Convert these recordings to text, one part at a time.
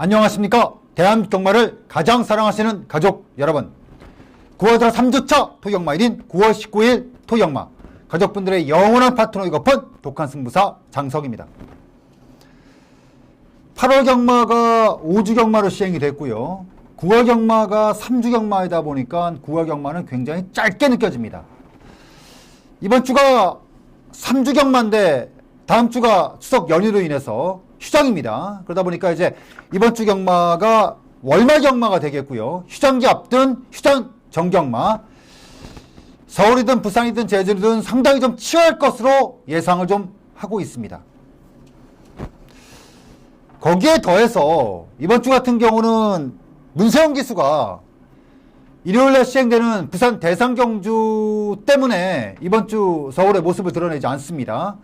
안녕하십니까. 대한경마를 가장 사랑하시는 가족 여러분, 9월달 3주차 토경마일인 9월 19일 토경마, 가족분들의 영원한 파트너이고픈 독한 승부사 장석입니다. 8월 경마가 5주 경마로 시행이 됐고요. 9월 경마가 3주 경마이다 보니까 9월 경마는 굉장히 짧게 느껴집니다. 이번 주가 3주 경마인데 다음 주가 추석 연휴로 인해서 휴장입니다. 그러다 보니까 이제 이번 주 경마가 월말 경마가 되겠고요. 휴장기 앞둔 휴장 정경마, 서울이든 부산이든 제주도든 상당히 좀 치열할 것으로 예상을 좀 하고 있습니다. 거기에 더해서 이번 주 같은 경우는 문세영 기수가 일요일에 시행되는 부산 대상경주 때문에 이번 주 서울의 모습을 드러내지 않습니다.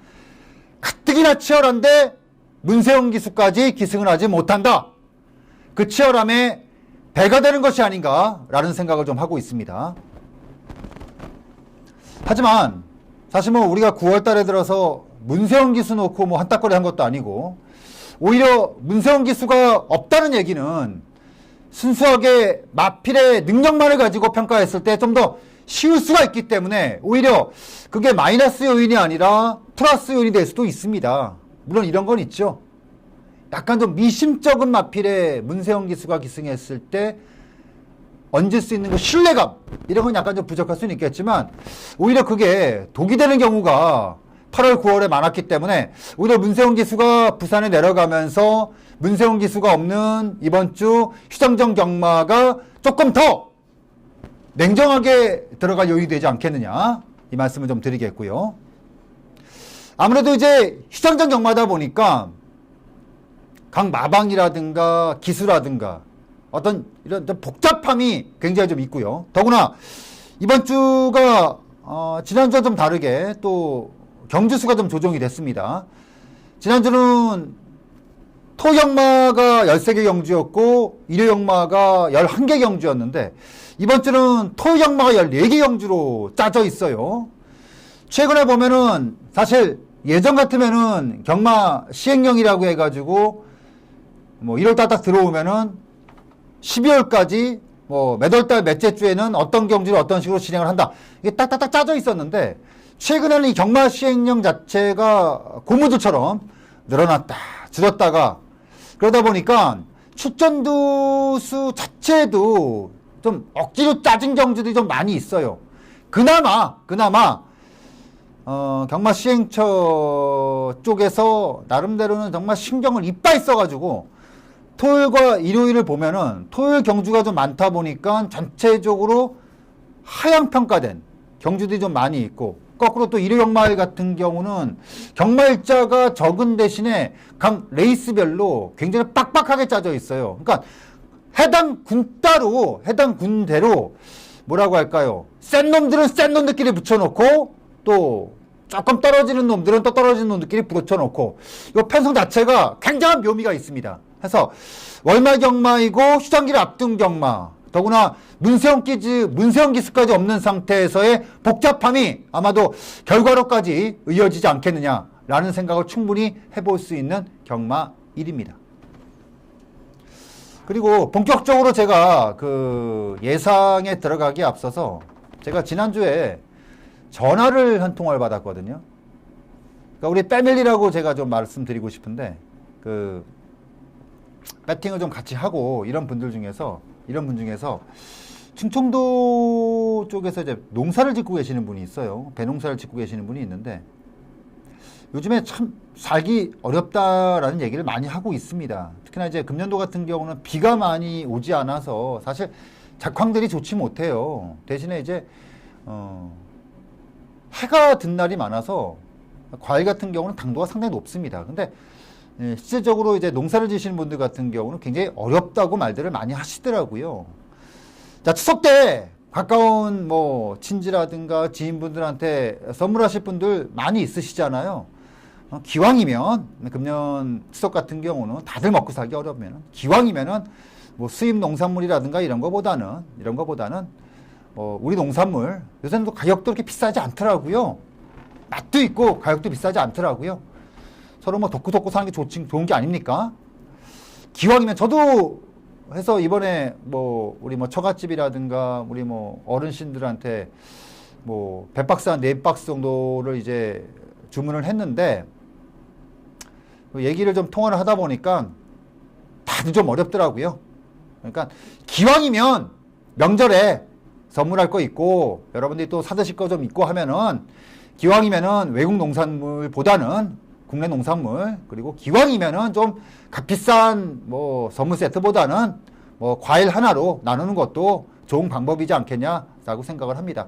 가뜩이나 치열한데 문세영 기수까지 기승을 하지 못한다. 그 치열함에 배가 되는 것이 아닌가라는 생각을 좀 하고 있습니다. 하지만 사실 뭐 우리가 9월 달에 들어서 문세영 기수 놓고 뭐 한따거리 한 것도 아니고, 오히려 문세영 기수가 없다는 얘기는 순수하게 마필의 능력만을 가지고 평가했을 때 좀 더 쉬울 수가 있기 때문에 오히려 그게 마이너스 요인이 아니라 플러스 요인이 될 수도 있습니다. 물론 이런 건 있죠. 약간 좀 미심쩍은 마필의 문세영 기수가 기승했을 때 얹을 수 있는 그 신뢰감, 이런 건 약간 좀 부족할 수는 있겠지만 오히려 그게 독이 되는 경우가 8월 9월에 많았기 때문에 오히려 문세영 기수가 부산에 내려가면서 문세영 기수가 없는 이번 주 휴장정 경마가 조금 더 냉정하게 들어갈 요인이 되지 않겠느냐, 이 말씀을 좀 드리겠고요. 아무래도 이제 휴장정 경마다 보니까 각 마방이라든가 기수라든가 어떤 이런 복잡함이 굉장히 좀 있고요. 더구나 이번 주가 지난주와 좀 다르게 또 경주수가 좀 조정이 됐습니다. 지난주는 토경마가 13개 경주였고 일요경마가 11개 경주였는데 이번 주는 토경마가 14개 경주로 짜져 있어요. 최근에 보면은 사실 예전 같으면은 경마 시행령이라고 해가지고 뭐 1월달 딱 들어오면은 12월까지 뭐 몇 월달 몇째 주에는 어떤 경주를 어떤 식으로 진행을 한다, 이게 딱딱딱 짜져 있었는데 최근에는 이 경마 시행령 자체가 고무줄처럼 늘어났다 줄었다가 그러다 보니까 출전두 수 자체도 좀 억지로 짜진 경주들이 좀 많이 있어요. 그나마 경마 시행처 쪽에서 나름대로는 정말 신경을 이빠이 써가지고 토요일과 일요일을 보면은 토요일 경주가 좀 많다 보니까 전체적으로 하향 평가된 경주들이 좀 많이 있고, 거꾸로 또 일요 경마일 같은 경우는 경마일자가 적은 대신에 각 레이스별로 굉장히 빡빡하게 짜져 있어요. 그러니까 해당 군대로 뭐라고 할까요? 센 놈들은 센 놈들끼리 붙여놓고 또 조금 떨어지는 놈들은 또 떨어지는 놈들끼리 붙여놓고, 이 편성 자체가 굉장한 묘미가 있습니다. 해서 월말 경마이고 휴장기를 앞둔 경마, 더구나 문세영 기수까지 없는 상태에서의 복잡함이 아마도 결과로까지 이어지지 않겠느냐라는 생각을 충분히 해볼 수 있는 경마일입니다. 그리고 본격적으로 제가 그 예상에 들어가기에 앞서서 제가 지난주에 전화를 한 통화를 받았거든요. 그러니까 우리 패밀리라고 제가 좀 말씀드리고 싶은데, 그 배팅을 좀 같이 하고 이런 분 중에서 충청도 쪽에서 이제 농사를 짓고 계시는 분이 있어요. 배농사를 짓고 계시는 분이 있는데 요즘에 참 살기 어렵다라는 얘기를 많이 하고 있습니다. 특히나 이제 금년도 같은 경우는 비가 많이 오지 않아서 사실 작황들이 좋지 못해요. 대신에 이제 해가 든 날이 많아서 과일 같은 경우는 당도가 상당히 높습니다. 근데 실질적으로 이제 농사를 지시는 분들 같은 경우는 굉장히 어렵다고 말들을 많이 하시더라고요. 자, 추석 때 가까운 뭐 친지라든가 지인분들한테 선물하실 분들 많이 있으시잖아요. 기왕이면 금년 추석 같은 경우는 다들 먹고 살기 어려우면 기왕이면은 뭐 수입 농산물이라든가 이런 거보다는 우리 농산물 요새는 또 가격도 그렇게 비싸지 않더라고요. 맛도 있고 가격도 비싸지 않더라고요. 서로 뭐 덕후덕후 사는 게 좋은 게 아닙니까? 기왕이면 저도 해서 이번에 뭐 우리 뭐 처갓집이라든가 우리 뭐 어르신들한테 뭐 배박스 한 4박스 정도를 이제 주문을 했는데 얘기를 좀 통화를 하다 보니까 다들 좀 어렵더라고요. 그러니까 기왕이면 명절에 선물할 거 있고 여러분들이 또 사드실 거 좀 있고 하면은 기왕이면은 외국 농산물보다는 국내 농산물, 그리고 기왕이면은 좀 값비싼 뭐 선물 세트보다는 뭐 과일 하나로 나누는 것도 좋은 방법이지 않겠냐라고 생각을 합니다.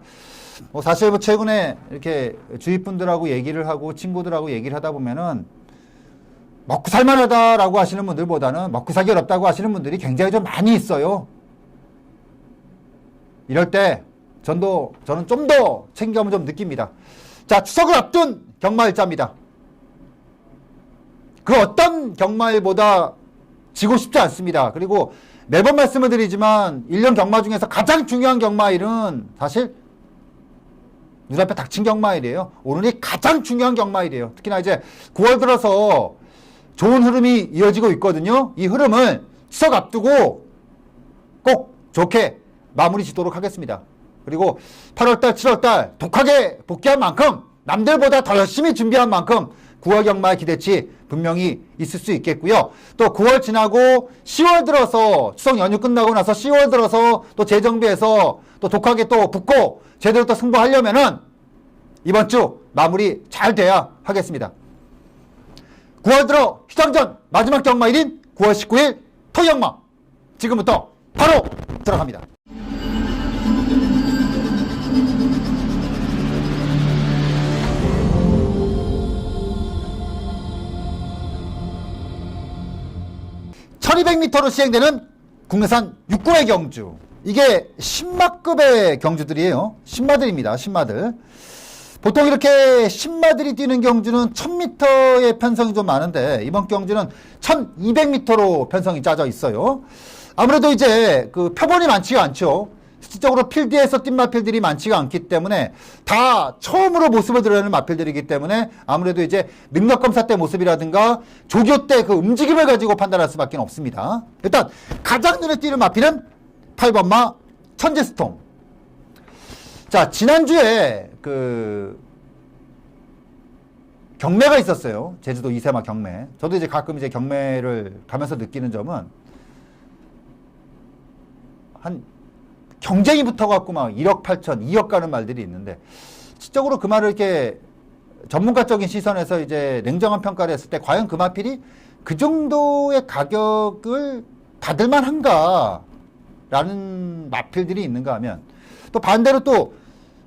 뭐 사실 뭐 최근에 이렇게 주위 분들하고 얘기를 하고 친구들하고 얘기를 하다 보면은 먹고 살만하다라고 하시는 분들보다는 먹고 살기 어렵다고 하시는 분들이 굉장히 좀 많이 있어요. 이럴 때 저는 좀 더 책임감을 좀 느낍니다. 자, 추석을 앞둔 경마일자입니다. 그 어떤 경마일보다 지고 싶지 않습니다. 그리고 매번 말씀을 드리지만 1년 경마 중에서 가장 중요한 경마일은 사실 눈앞에 닥친 경마일이에요. 오늘이 가장 중요한 경마일이에요. 특히나 이제 9월 들어서 좋은 흐름이 이어지고 있거든요. 이 흐름을 추석 앞두고 꼭 좋게 마무리 짓도록 하겠습니다. 그리고 8월달, 7월달 독하게 복귀한 만큼 남들보다 더 열심히 준비한 만큼 9월 경마 기대치 분명히 있을 수 있겠고요. 또 9월 지나고 10월 들어서 추석 연휴 끝나고 나서 10월 들어서 또 재정비해서 또 독하게 또 붙고 제대로 또 승부하려면은 이번 주 마무리 잘 돼야 하겠습니다. 9월 들어 휴장전 마지막 경마일인 9월 19일 토경마 지금부터 바로 들어갑니다. (1200m로) 시행되는 국내산 6군의 경주, 이게 신마급의 경주들이에요. 신마들입니다. 신마들. 보통 이렇게 신마들이 뛰는 경주는 1000m의 편성이 좀 많은데 이번 경주는 1200m로 편성이 짜져 있어요. 아무래도 이제 그 표본이 많지가 않죠. 실질적으로 필드에서 뛴 마필들이 많지가 않기 때문에 다 처음으로 모습을 드러내는 마필들이기 때문에 아무래도 이제 능력검사 때 모습이라든가 조교 때 그 움직임을 가지고 판단할 수밖에 없습니다. 일단 가장 눈에 띄는 마필은 8번마 천지스톰. 자, 지난주에 그 경매가 있었어요. 제주도 이세마 경매. 저도 이제 가끔 이제 경매를 가면서 느끼는 점은 한 경쟁이 붙어갖고 막 1억 8천, 2억 가는 말들이 있는데, 실적으로 그 말을 이렇게 전문가적인 시선에서 이제 냉정한 평가를 했을 때 과연 그 마필이 그 정도의 가격을 받을만 한가? 라는 마필들이 있는가 하면, 또 반대로 또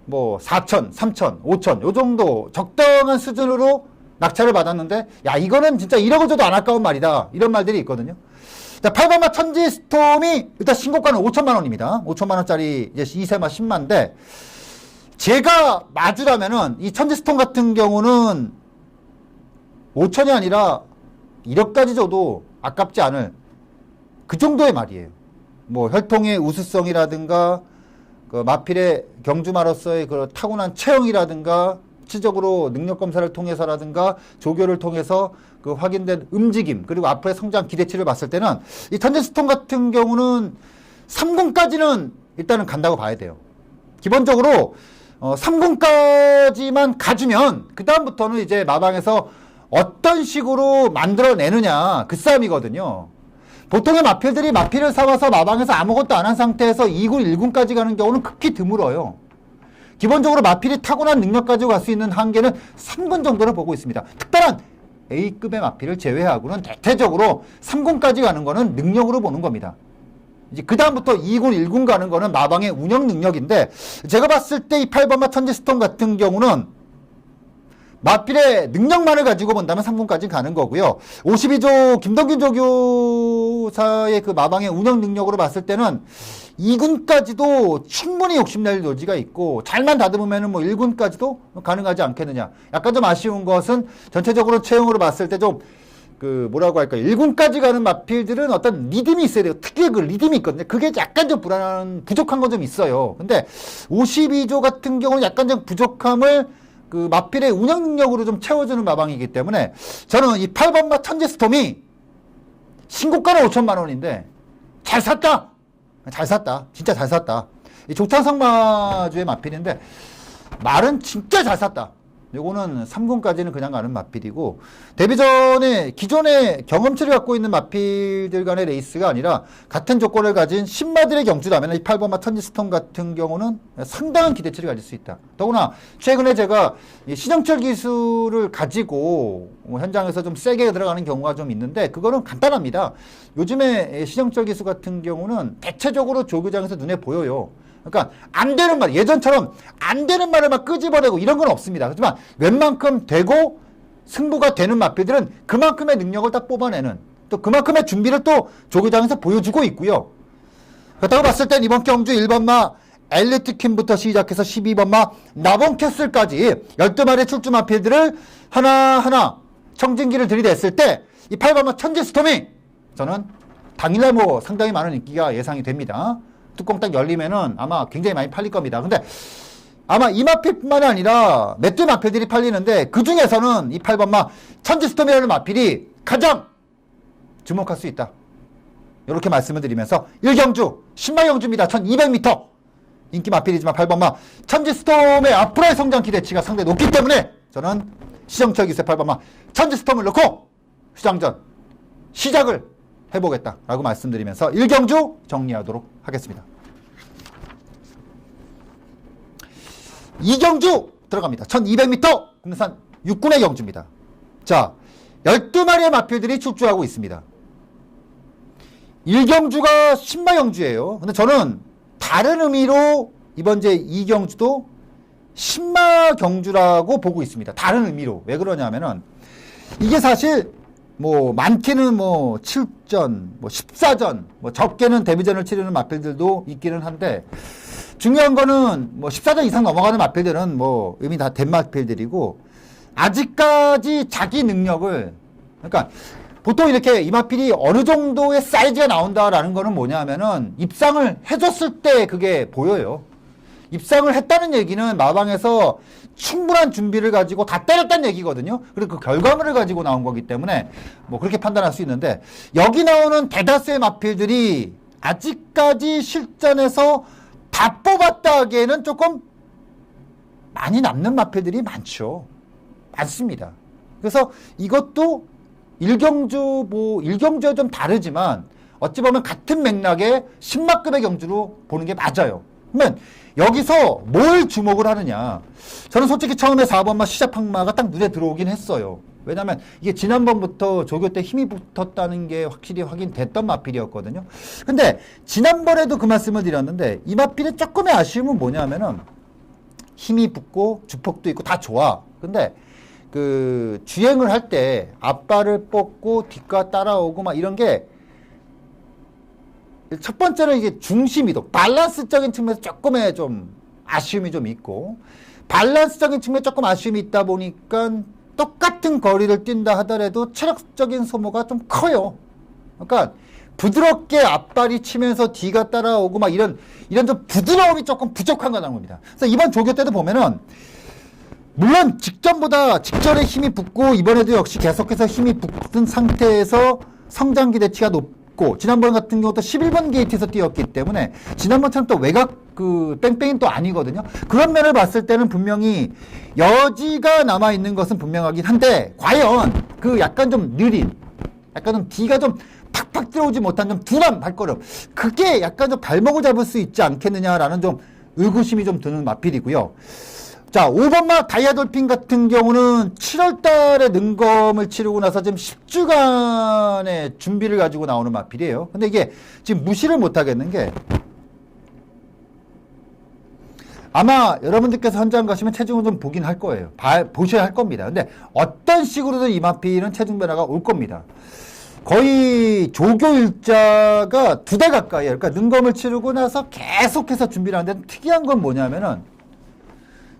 뭐 4천, 3천, 5천 요 정도 적당한 수준으로 낙찰을 받았는데, 야, 이거는 진짜 1억을 줘도 안 아까운 말이다. 이런 말들이 있거든요. 자, 8번마 천지스톰이 일단 신고가는 5천만 원입니다. 5천만 원짜리 이제 이세마 10만인데, 제가 마주라면은 이 천지스톰 같은 경우는 5천이 아니라 1억까지 줘도 아깝지 않을 그 정도의 말이에요. 뭐 혈통의 우수성이라든가 그 마필의 경주마로서의 그 타고난 체형이라든가 실질적으로 능력 검사를 통해서라든가 조교를 통해서 그 확인된 움직임, 그리고 앞으로의 성장 기대치를 봤을 때는 이 천지스톰 같은 경우는 3군까지는 일단은 간다고 봐야 돼요. 기본적으로 3군까지만 가주면 그 다음부터는 이제 마방에서 어떤 식으로 만들어내느냐 그 싸움이거든요. 보통의 마필들이 마필을 사와서 마방에서 아무것도 안 한 상태에서 2군, 1군까지 가는 경우는 극히 드물어요. 기본적으로 마필이 타고난 능력 가지고 갈 수 있는 한계는 3군 정도를 보고 있습니다. 특별한 A급의 마필을 제외하고는 대체적으로 3군까지 가는 거는 능력으로 보는 겁니다. 이제 그 다음부터 2군, 1군 가는 거는 마방의 운영 능력인데, 제가 봤을 때 이 8번마 천지스톰 같은 경우는 마필의 능력만을 가지고 본다면 3군까지 가는 거고요. 52조 김덕균 조교사의 그 마방의 운영 능력으로 봤을 때는 2군까지도 충분히 욕심낼 여지가 있고, 잘만 다듬으면 뭐 1군까지도 가능하지 않겠느냐. 약간 좀 아쉬운 것은 전체적으로 체형으로 봤을 때 좀 그 뭐라고 할까, 1군까지 가는 마필들은 어떤 리듬이 있어야 돼요. 특유의 그 리듬이 있거든요. 그게 약간 좀 부족한 건 좀 있어요. 근데 52조 같은 경우는 약간 좀 부족함을 그 마필의 운영 능력으로 좀 채워주는 마방이기 때문에 저는 이 8번마 천지스톰이 신고가는 5천만 원인데 잘 샀다. 잘 샀다. 진짜 잘 샀다. 이 조탄성마주의 마필인데 말은 진짜 잘 샀다. 요거는 3군까지는 그냥 가는 마필이고, 데뷔 전에 기존의 경험치를 갖고 있는 마필들 간의 레이스가 아니라 같은 조건을 가진 신마들의 경주라면 이 8번마 턴지스톤 같은 경우는 상당한 기대치를 가질 수 있다. 더구나 최근에 제가 신영철 기술을 가지고 현장에서 좀 세게 들어가는 경우가 좀 있는데, 그거는 간단합니다. 요즘에 신영철 기술 같은 경우는 대체적으로 조교장에서 눈에 보여요. 그러니까 안 되는 말, 예전처럼 안 되는 말을 막 끄집어내고 이런 건 없습니다. 하지만 웬만큼 되고 승부가 되는 마필들은 그만큼의 능력을 딱 뽑아내는, 또 그만큼의 준비를 또 조교장에서 보여주고 있고요. 그렇다고 봤을 땐 이번 경주 1번마 엘리트킴부터 시작해서 12번마 나본캐슬까지 12마리 출주 마필들을 하나하나 청진기를 들이댔을 때 이 8번마 천지스톰이 저는 당일날 뭐 상당히 많은 인기가 예상이 됩니다. 뚜껑 딱 열리면은 아마 굉장히 많이 팔릴 겁니다. 근데 아마 이 마필뿐만 아니라 몇 대 마필들이 팔리는데, 그 중에서는 이 8번마 천지스톰이라는 마필이 가장 주목할 수 있다. 이렇게 말씀을 드리면서 1경주 신마경주입니다. 1200m 인기 마필이지만 8번마 천지스톰의 앞으로의 성장 기대치가 상당히 높기 때문에 저는 시정철 기수의 8번마 천지스톰을 넣고 휴장전 시작을 해보겠다라고 말씀드리면서 1경주 정리하도록 하겠습니다. 2경주 들어갑니다. 1200m 국내산 6군의 경주입니다. 자, 12마리의 마필들이 출주하고 있습니다. 1경주가 신마경주예요. 근데 저는 다른 의미로 이번 제 2경주도 신마경주라고 보고 있습니다. 다른 의미로. 왜 그러냐면은 이게 사실 뭐 많게는 뭐 7전, 뭐 14전, 뭐 적게는 데뷔전을 치르는 마필들도 있기는 한데, 중요한 거는 뭐 14전 이상 넘어가는 마필들은 뭐 이미 다 된 마필들이고, 아직까지 자기 능력을, 그러니까 보통 이렇게 이 마필이 어느 정도의 사이즈가 나온다라는 거는 뭐냐면은 입상을 해줬을 때 그게 보여요. 입상을 했다는 얘기는 마방에서 충분한 준비를 가지고 다 때렸다는 얘기거든요. 그리고 그 결과물을 가지고 나온 거기 때문에 뭐 그렇게 판단할 수 있는데, 여기 나오는 대다수의 마필들이 아직까지 실전에서 다 뽑았다 하기에는 조금 많이 남는 마필들이 많죠. 많습니다. 그래서 이것도 1경주, 뭐 1경주와 좀 다르지만 어찌 보면 같은 맥락의 10마급의 경주로 보는 게 맞아요. 그러면 여기서 뭘 주목을 하느냐. 저는 솔직히 처음에 4번마 시작항마가 딱 눈에 들어오긴 했어요. 왜냐면 이게 지난번부터 조교 때 힘이 붙었다는 게 확실히 확인됐던 마필이었거든요. 근데 지난번에도 그 말씀을 드렸는데, 이 마필의 조금의 아쉬움은 뭐냐면은 힘이 붙고 주폭도 있고 다 좋아. 근데 그 주행을 할 때 앞발을 뻗고 뒷가 따라오고 막 이런 게, 첫 번째는 이게 중심이동, 밸런스적인 측면에서 조금의 좀 아쉬움이 좀 있고, 밸런스적인 측면에 조금 아쉬움이 있다 보니까 똑같은 거리를 뛴다 하더라도 체력적인 소모가 좀 커요. 그러니까 부드럽게 앞발이 치면서 뒤가 따라오고 막 이런 좀 부드러움이 조금 부족한 거라는 겁니다. 그래서 이번 조교 때도 보면은 물론 직전에 힘이 붙고 이번에도 역시 계속해서 힘이 붙은 상태에서 성장 기대치가 높고, 지난번 같은 경우도 11번 게이트에서 뛰었기 때문에 지난번처럼 또 외곽 그 뺑뺑이는 또 아니거든요. 그런 면을 봤을 때는 분명히 여지가 남아있는 것은 분명하긴 한데, 과연 그 약간 좀 느린, 약간 좀 뒤가 좀 팍팍 들어오지 못한 좀 둔한 발걸음, 그게 약간 좀 발목을 잡을 수 있지 않겠느냐라는 좀 의구심이 좀 드는 마필이고요. 자, 5번마 다이아돌핀 같은 경우는 7월 달에 능검을 치르고 나서 지금 10주간의 준비를 가지고 나오는 마필이에요. 근데 이게 지금 무시를 못 하겠는 게, 아마 여러분들께서 현장 가시면 체중을 좀 보긴 할 거예요. 보셔야 할 겁니다. 근데 어떤 식으로든 이 마필은 체중 변화가 올 겁니다. 거의 조교 일자가 2달 가까이에요. 그러니까 능검을 치르고 나서 계속해서 준비를 하는데, 특이한 건 뭐냐면은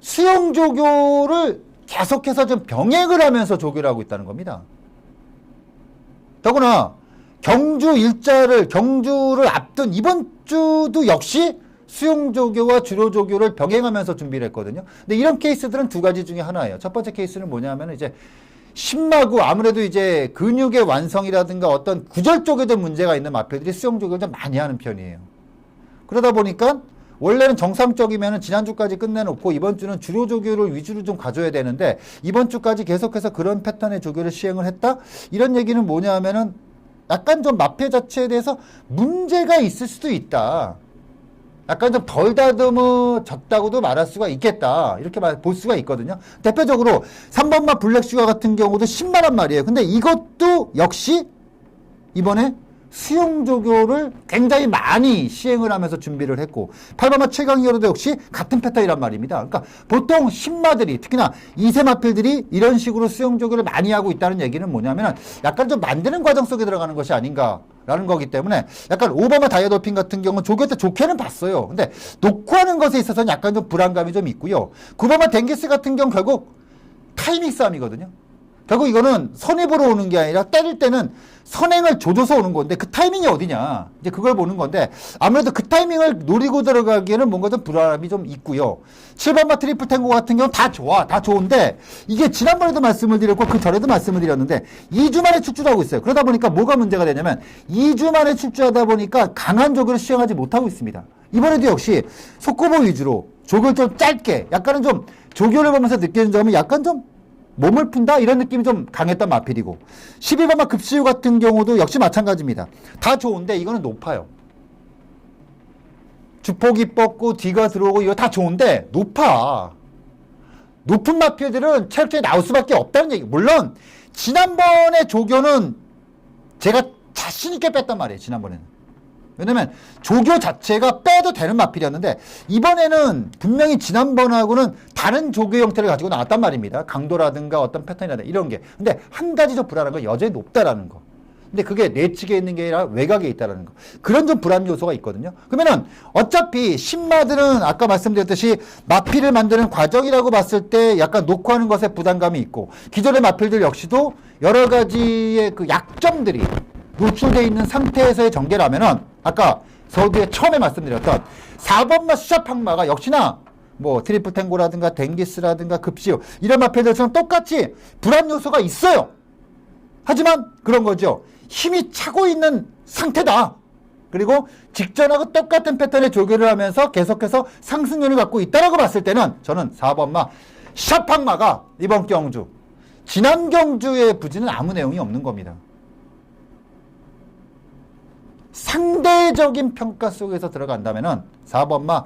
수영 조교를 계속해서 좀 병행을 하면서 조교를 하고 있다는 겁니다. 더구나 경주를 앞둔 이번 주도 역시 수영 조교와 주로 조교를 병행하면서 준비를 했거든요. 근데 이런 케이스들은 두 가지 중에 하나예요. 첫 번째 케이스는 뭐냐면 이제 심마구 아무래도 이제 근육의 완성이라든가 어떤 구절 쪽에 좀 문제가 있는 마필들이 수영 조교를 좀 많이 하는 편이에요. 그러다 보니까 원래는 정상적이면 지난주까지 끝내놓고 이번 주는 주로 조교를 위주로 좀 가져야 되는데 이번 주까지 계속해서 그런 패턴의 조교를 시행을 했다? 이런 얘기는 뭐냐 하면은 약간 좀 마필 자체에 대해서 문제가 있을 수도 있다. 약간 좀 덜 다듬어졌다고도 말할 수가 있겠다. 이렇게 볼 수가 있거든요. 대표적으로 3번마 블랙슈가 같은 경우도 신마란 말이에요. 근데 이것도 역시 이번에 수용 조교를 굉장히 많이 시행을 하면서 준비를 했고 8번마 최강희어도 역시 같은 패턴이란 말입니다. 그러니까 보통 신마들이 특히나 2세 마필들이 이런 식으로 수용 조교를 많이 하고 있다는 얘기는 뭐냐면 약간 좀 만드는 과정 속에 들어가는 것이 아닌가라는 거기 때문에 약간 5번마 다이아돌핀 같은 경우는 조교 때 좋게는 봤어요. 근데 놓고 하는 것에 있어서는 약간 좀 불안감이 좀 있고요. 9번마 댕기스 같은 경우 결국 타이밍 싸움이거든요. 결국 이거는 선입으로 오는 게 아니라 때릴 때는 선행을 조져서 오는 건데 그 타이밍이 어디냐 이제 그걸 보는 건데 아무래도 그 타이밍을 노리고 들어가기에는 뭔가 좀 불안함이 좀 있고요. 7번마 트리플 탱고 같은 경우는 다 좋아 다 좋은데 이게 지난번에도 말씀을 드렸고 그 전에도 말씀을 드렸는데 2주 만에 출주를 하고 있어요. 그러다 보니까 뭐가 문제가 되냐면 2주 만에 출주하다 보니까 강한 조교를 시행하지 못하고 있습니다. 이번에도 역시 속고보 위주로 조교를 좀 짧게 약간은 좀 조교를 보면서 느끼는 점은 약간 좀 몸을 푼다? 이런 느낌이 좀 강했던 마필이고 12번마 급시유 같은 경우도 역시 마찬가지입니다. 다 좋은데 이거는 높아요. 주폭이 뻗고 뒤가 들어오고 이거 다 좋은데 높아. 높은 마필들은 체력적이 나올 수밖에 없다는 얘기. 물론 지난번에 조교는 제가 자신있게 뺐단 말이에요. 지난번에는. 왜냐면 조교 자체가 빼도 되는 마필이었는데 이번에는 분명히 지난번하고는 다른 조교 형태를 가지고 나왔단 말입니다. 강도라든가 어떤 패턴이라든가 이런 게. 근데 한 가지 좀 불안한 건 여전히 높다라는 거. 근데 그게 내측에 있는 게 아니라 외곽에 있다라는 거. 그런 좀 불안 요소가 있거든요. 그러면은 어차피 신마들은 아까 말씀드렸듯이 마필을 만드는 과정이라고 봤을 때 약간 녹화하는 것에 부담감이 있고 기존의 마필들 역시도 여러 가지의 그 약점들이 노출되어 있는 상태에서의 전개라면은 아까 서두에 처음에 말씀드렸던 4번마 슈샤팡마가 역시나 뭐 트리플 탱고라든가 댕기스라든가 급시오 이런 마필들처럼 똑같이 불안 요소가 있어요. 하지만 그런 거죠. 힘이 차고 있는 상태다. 그리고 직전하고 똑같은 패턴의 조교를 하면서 계속해서 상승률을 갖고 있다라고 봤을 때는 저는 4번마 슈샤팡마가 이번 경주 지난 경주의 부진은 아무 내용이 없는 겁니다. 상대적인 평가 속에서 들어간다면은 4번마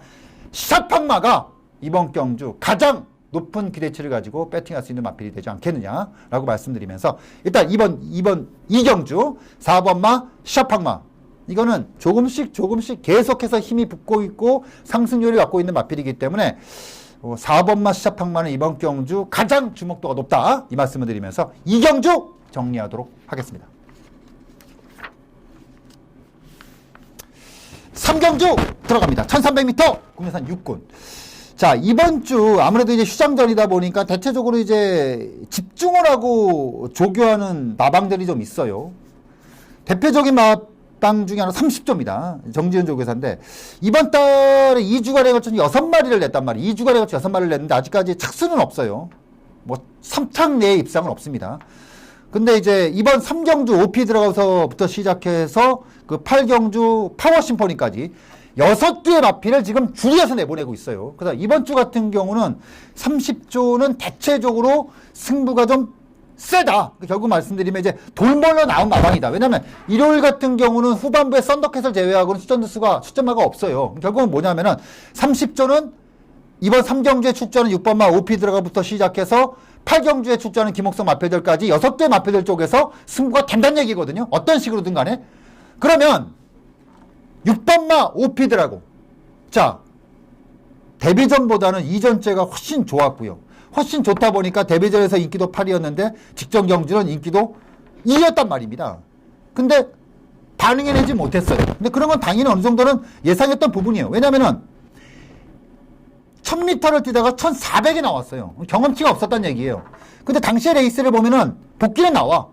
샤팡마가 이번 경주 가장 높은 기대치를 가지고 배팅할 수 있는 마필이 되지 않겠느냐라고 말씀드리면서 일단 이 경주 4번마 샤팡마 이거는 조금씩 계속해서 힘이 붙고 있고 상승률을 갖고 있는 마필이기 때문에 4번마 샤팡마는 이번 경주 가장 주목도가 높다 이 말씀을 드리면서 이 경주 정리하도록 하겠습니다. 3경주 들어갑니다. 1300m 국내산 6군. 자, 이번 주 아무래도 이제 휴장전이다 보니까 대체적으로 이제 집중을 하고 조교하는 마방들이 좀 있어요. 대표적인 마방 중에 하나 30조입니다. 정지은 조교사인데 이번 달에 2주간에 걸쳐서 6마리를 냈단 말이에요. 2주간에 걸쳐 6마리를 냈는데 아직까지 착수는 없어요. 뭐 3창 내에 입상은 없습니다. 근데 이제 이번 3경주 OP 들어가서부터 시작해서 그 8경주 파워 심포니까지 6개의 마필을 지금 줄여서 내보내고 있어요. 그래서 이번 주 같은 경우는 30조는 대체적으로 승부가 좀 세다. 결국 말씀드리면 이제 돌몰러 나온 마방이다. 왜냐면 일요일 같은 경우는 후반부에 썬더캣을 제외하고는 출전마가 없어요. 결국은 뭐냐면은 30조는 이번 3경주에 출전은 6번마 OP 들어가부터 시작해서 8경주에 출전하는 김옥성 마필들까지 6개 마필들 쪽에서 승부가 된다는 얘기거든요. 어떤 식으로든 간에. 그러면 6번마 OP들하고 자 데뷔전보다는 이전째가 훨씬 좋았고요. 훨씬 좋다 보니까 데뷔전에서 인기도 8이었는데 직전 경주는 인기도 2였단 말입니다. 근데 반응해내지 못했어요. 근데 그런 건 당연히 어느 정도는 예상했던 부분이에요. 왜냐면은 1000m를 뛰다가 1400이 나왔어요. 경험치가 없었단 얘기예요. 근데 당시의 레이스를 보면은 복귀는 나와.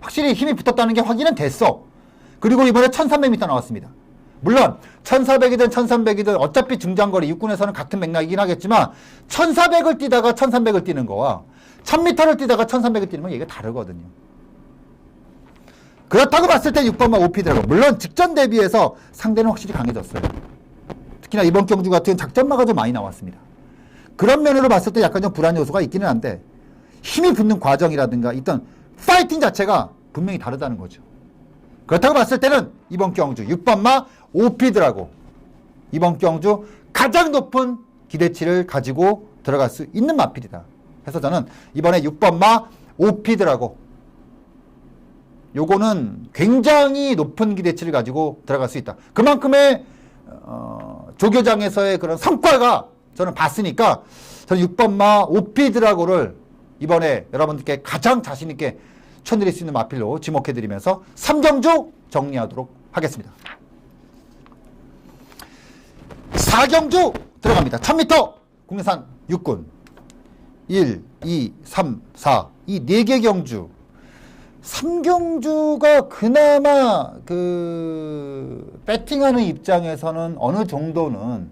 확실히 힘이 붙었다는 게 확인은 됐어. 그리고 이번에 1300m 나왔습니다. 물론 1400이든 1300이든 어차피 중장거리 육군에서는 같은 맥락이긴 하겠지만 1400을 뛰다가 1300을 뛰는 거와 1000m를 뛰다가 1300을 뛰는 건 얘기가 다르거든요. 그렇다고 봤을 때 6번마 오피드라고. 물론 직전 대비해서 상대는 확실히 강해졌어요. 특히나 이번 경주 같은 작전마가 좀 많이 나왔습니다. 그런 면으로 봤을 때 약간 좀 불안 요소가 있기는 한데 힘이 붙는 과정이라든가 있던 파이팅 자체가 분명히 다르다는 거죠. 그렇다고 봤을 때는 이번 경주 6번마 오피드라고 이번 경주 가장 높은 기대치를 가지고 들어갈 수 있는 마필이다. 그래서 저는 이번에 6번마 오피드라고 요거는 굉장히 높은 기대치를 가지고 들어갈 수 있다. 그만큼의 조교장에서의 그런 성과가 저는 봤으니까 저는 6번마 오피드라고를 이번에 여러분들께 가장 자신있게 추천드릴 수 있는 마필로 지목해드리면서 3경주 정리하도록 하겠습니다. 4경주 들어갑니다. 1000m 국내산 육군 1, 2, 3, 4 이 4개 경주 3경주가 그나마 배팅하는 입장에서는 어느 정도는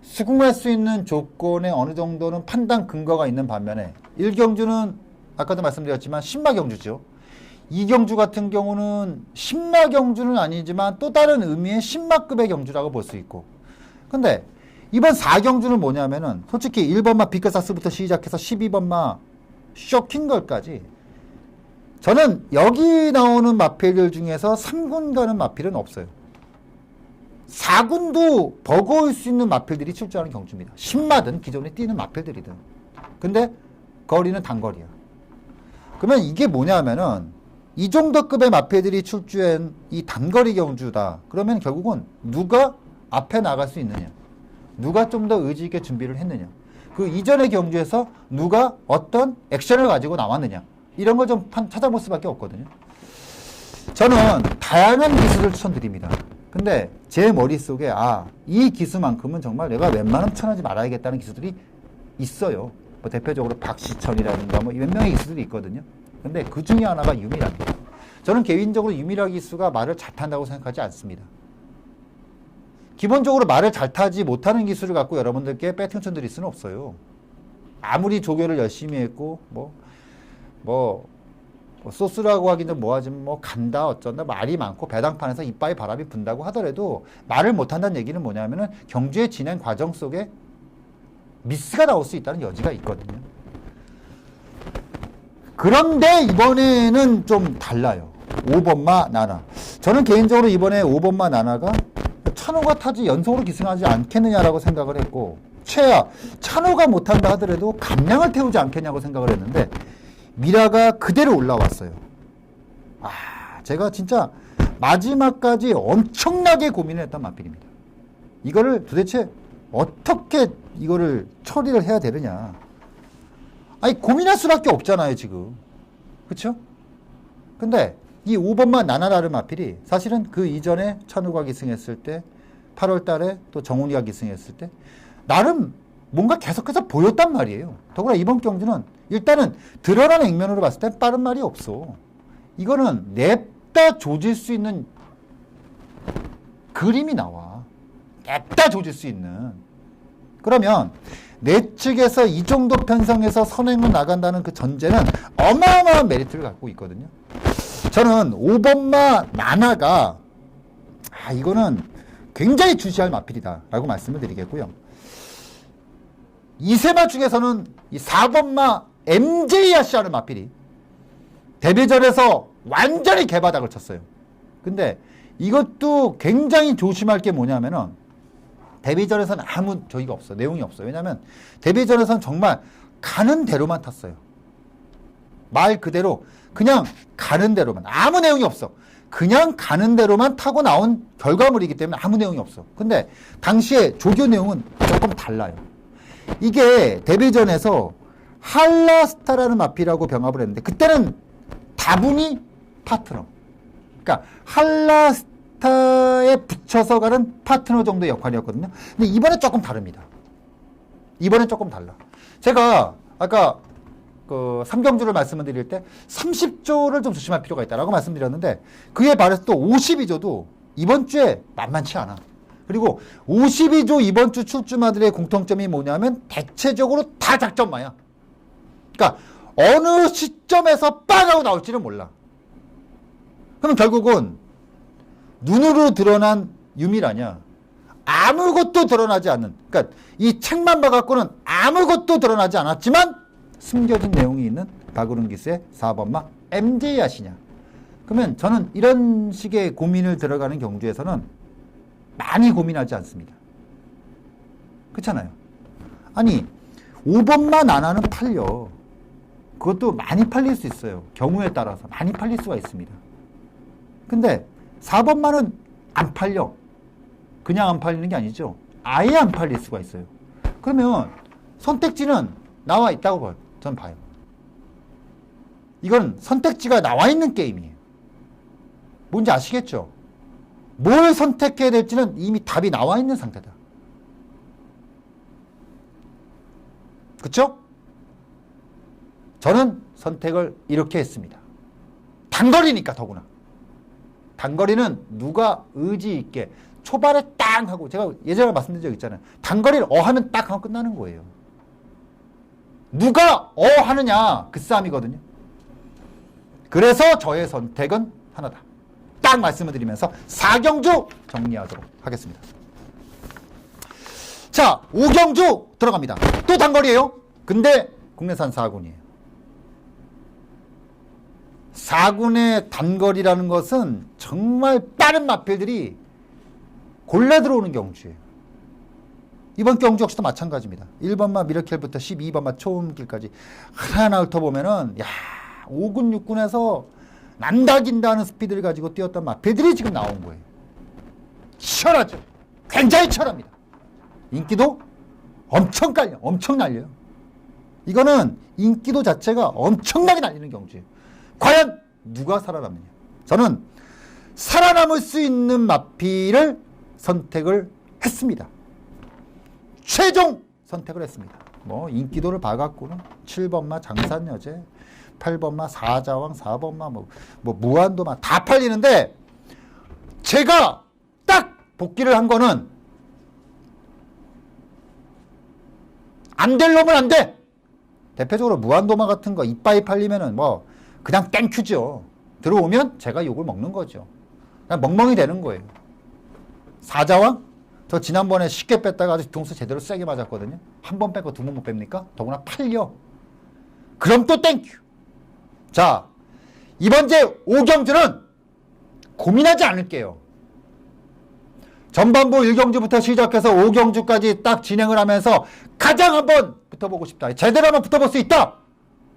수긍할 수 있는 조건에 어느 정도는 판단 근거가 있는 반면에 1경주는 아까도 말씀드렸지만 신마경주죠. 2경주 같은 경우는 신마경주는 아니지만 또 다른 의미의 신마급의 경주라고 볼 수 있고, 근데 이번 4경주는 뭐냐면은 솔직히 1번마 비크사스부터 시작해서 12번마 쇼킹걸까지 저는 여기 나오는 마필들 중에서 3군 가는 마필은 없어요. 4군도 버거울 수 있는 마필들이 출전하는 경주입니다. 신마든 기존에 뛰는 마필들이든. 근데 거리는 단거리야. 그러면 이게 뭐냐면은 이 정도 급의 마필들이 출주한 이 단거리 경주다. 그러면 결국은 누가 앞에 나갈 수 있느냐, 누가 좀 더 의지 있게 준비를 했느냐, 그 이전의 경주에서 누가 어떤 액션을 가지고 나왔느냐, 이런 걸 좀 찾아볼 수밖에 없거든요. 저는 다양한 기술을 추천드립니다. 근데 제 머릿속에 이 기수만큼은 정말 내가 웬만하면 추천하지 말아야겠다는 기수들이 있어요. 뭐 대표적으로 박시천이라든가 뭐 몇 명의 기수들이 있거든요. 근데 그 중에 하나가 유미락입니다. 저는 개인적으로 유미락 기수가 말을 잘 탄다고 생각하지 않습니다. 기본적으로 말을 잘 타지 못하는 기술을 갖고 여러분들께 배팅 추천드릴 수는 없어요. 아무리 조교를 열심히 했고 뭐 소스라고 하기는 뭐하지만 뭐 간다 어쩐다 말이 많고 배당판에서 이빠이 바람이 분다고 하더라도 말을 못한다는 얘기는 뭐냐면은 경주의 진행 과정 속에 미스가 나올 수 있다는 여지가 있거든요. 그런데 이번에는 좀 달라요. 5번마 나나. 저는 개인적으로 이번에 5번마 나나가 찬호가 타지 연속으로 기승하지 않겠느냐라고 생각을 했고, 최하 찬호가 못한다 하더라도 감량을 태우지 않겠냐고 생각을 했는데 미라가 그대로 올라왔어요. 제가 진짜 마지막까지 엄청나게 고민을 했던 마필입니다. 이거를 도대체 어떻게 이거를 처리를 해야 되느냐. 고민할 수밖에 없잖아요, 지금. 그쵸? 근데 이 5번마 나나라는 마필이 사실은 그 이전에 찬우가 기승했을 때 8월 달에 또 정훈이가 기승했을 때 나름 뭔가 계속해서 보였단 말이에요. 더구나 이번 경주는 일단은 드러난 액면으로 봤을 때 빠른 말이 없어. 이거는 냅다 조질 수 있는 그림이 나와. 냅다 조질 수 있는. 그러면 내 측에서 이 정도 편성해서 선행을 나간다는 그 전제는 어마어마한 메리트를 갖고 있거든요. 저는 5번마 나나가 이거는 굉장히 주시할 마필이다 라고 말씀을 드리겠고요. 이세마 중에서는 이 4번마 MJ야시라는 마필이 데뷔전에서 완전히 개바닥을 쳤어요. 근데 이것도 굉장히 조심할 게 뭐냐면은 데뷔전에서는 아무 저기가 없어. 내용이 없어요. 왜냐면 데뷔전에서는 정말 가는 대로만 탔어요. 말 그대로 그냥 가는 대로만. 아무 내용이 없어. 그냥 가는 대로만 타고 나온 결과물이기 때문에 아무 내용이 없어. 근데 당시에 조교 내용은 조금 달라요. 이게 데뷔전에서 할라스타라는 마필하고 병합을 했는데 그때는 다분히 파트너. 그러니까 할라스타에 붙여서 가는 파트너 정도의 역할이었거든요. 근데 이번에 조금 다릅니다. 이번엔 조금 달라. 제가 아까 그 3경주를 말씀을 드릴 때 30조를 좀 조심할 필요가 있다라고 말씀드렸는데 그에 반해서 또 52조도 이번 주에 만만치 않아. 그리고 52조 이번 주 출주마들의 공통점이 뭐냐면 대체적으로 다 작전마야. 그러니까 어느 시점에서 빵 하고 나올지는 몰라. 그럼 결국은 눈으로 드러난 유미라냐? 아무것도 드러나지 않는, 그러니까 이 책만 봐갖고는 아무것도 드러나지 않았지만 숨겨진 내용이 있는 박우른 기수의 4번마 MJ 아시냐? 그러면 저는 이런 식의 고민을 들어가는 경주에서는 많이 고민하지 않습니다. 그렇잖아요. 아니 5번마 나나는 팔려. 그것도 많이 팔릴 수 있어요. 경우에 따라서 많이 팔릴 수가 있습니다. 근데 4번마는 안 팔려. 그냥 안 팔리는 게 아니죠. 아예 안 팔릴 수가 있어요. 그러면 선택지는 나와 있다고 저는 봐요. 이건 선택지가 나와 있는 게임이에요. 뭔지 아시겠죠? 뭘 선택해야 될지는 이미 답이 나와 있는 상태다. 그쵸? 저는 선택을 이렇게 했습니다. 단거리니까 더구나. 단거리는 누가 의지 있게 초반에 땅 하고, 제가 예전에 말씀드린 적 있잖아요. 단거리를 하면 딱 하고 끝나는 거예요. 누가 하느냐 그 싸움이거든요. 그래서 저의 선택은 하나다. 딱 말씀을 드리면서 4경주 정리하도록 하겠습니다. 자, 5경주 들어갑니다. 또 단거리예요. 근데 국내산 4군이에요. 4군의 단거리라는 것은 정말 빠른 마필들이 골래 들어오는 경주예요. 이번 경주 역시도 마찬가지입니다. 1번마 미러켈부터 12번마 초음길까지 하나하나 훑어보면은, 야, 5군, 6군에서 난다긴다 하는 스피드를 가지고 뛰었던 마필들이 지금 나온 거예요. 치열하죠. 굉장히 치열합니다. 인기도 엄청 깔려, 엄청 날려요. 이거는 인기도 자체가 엄청나게 날리는 경주예요. 과연 누가 살아남느냐? 저는 살아남을 수 있는 마필을 선택을 했습니다. 최종 선택을 했습니다. 뭐 인기도를 봐갖고는 7번마 장산여제, 8번마 사자왕, 4번마 뭐 무한도마 다 팔리는데, 제가 딱 복귀를 한 거는 안 될 놈은 안 돼. 대표적으로 무한도마 같은 거 이빠이 팔리면은 뭐 그냥 땡큐죠. 들어오면 제가 욕을 먹는 거죠. 그냥 멍멍이 되는 거예요. 사자왕? 저 지난번에 쉽게 뺐다가 아주 뒤통수 제대로 세게 맞았거든요. 한 번 뺐고 2번 못 뺍니까? 더구나 팔려. 그럼 또 땡큐. 자, 이번 제 5경주는 고민하지 않을게요. 전반부 1경주부터 시작해서 5경주까지 딱 진행을 하면서 가장 한번 붙어보고 싶다. 제대로 한번 붙어볼 수 있다.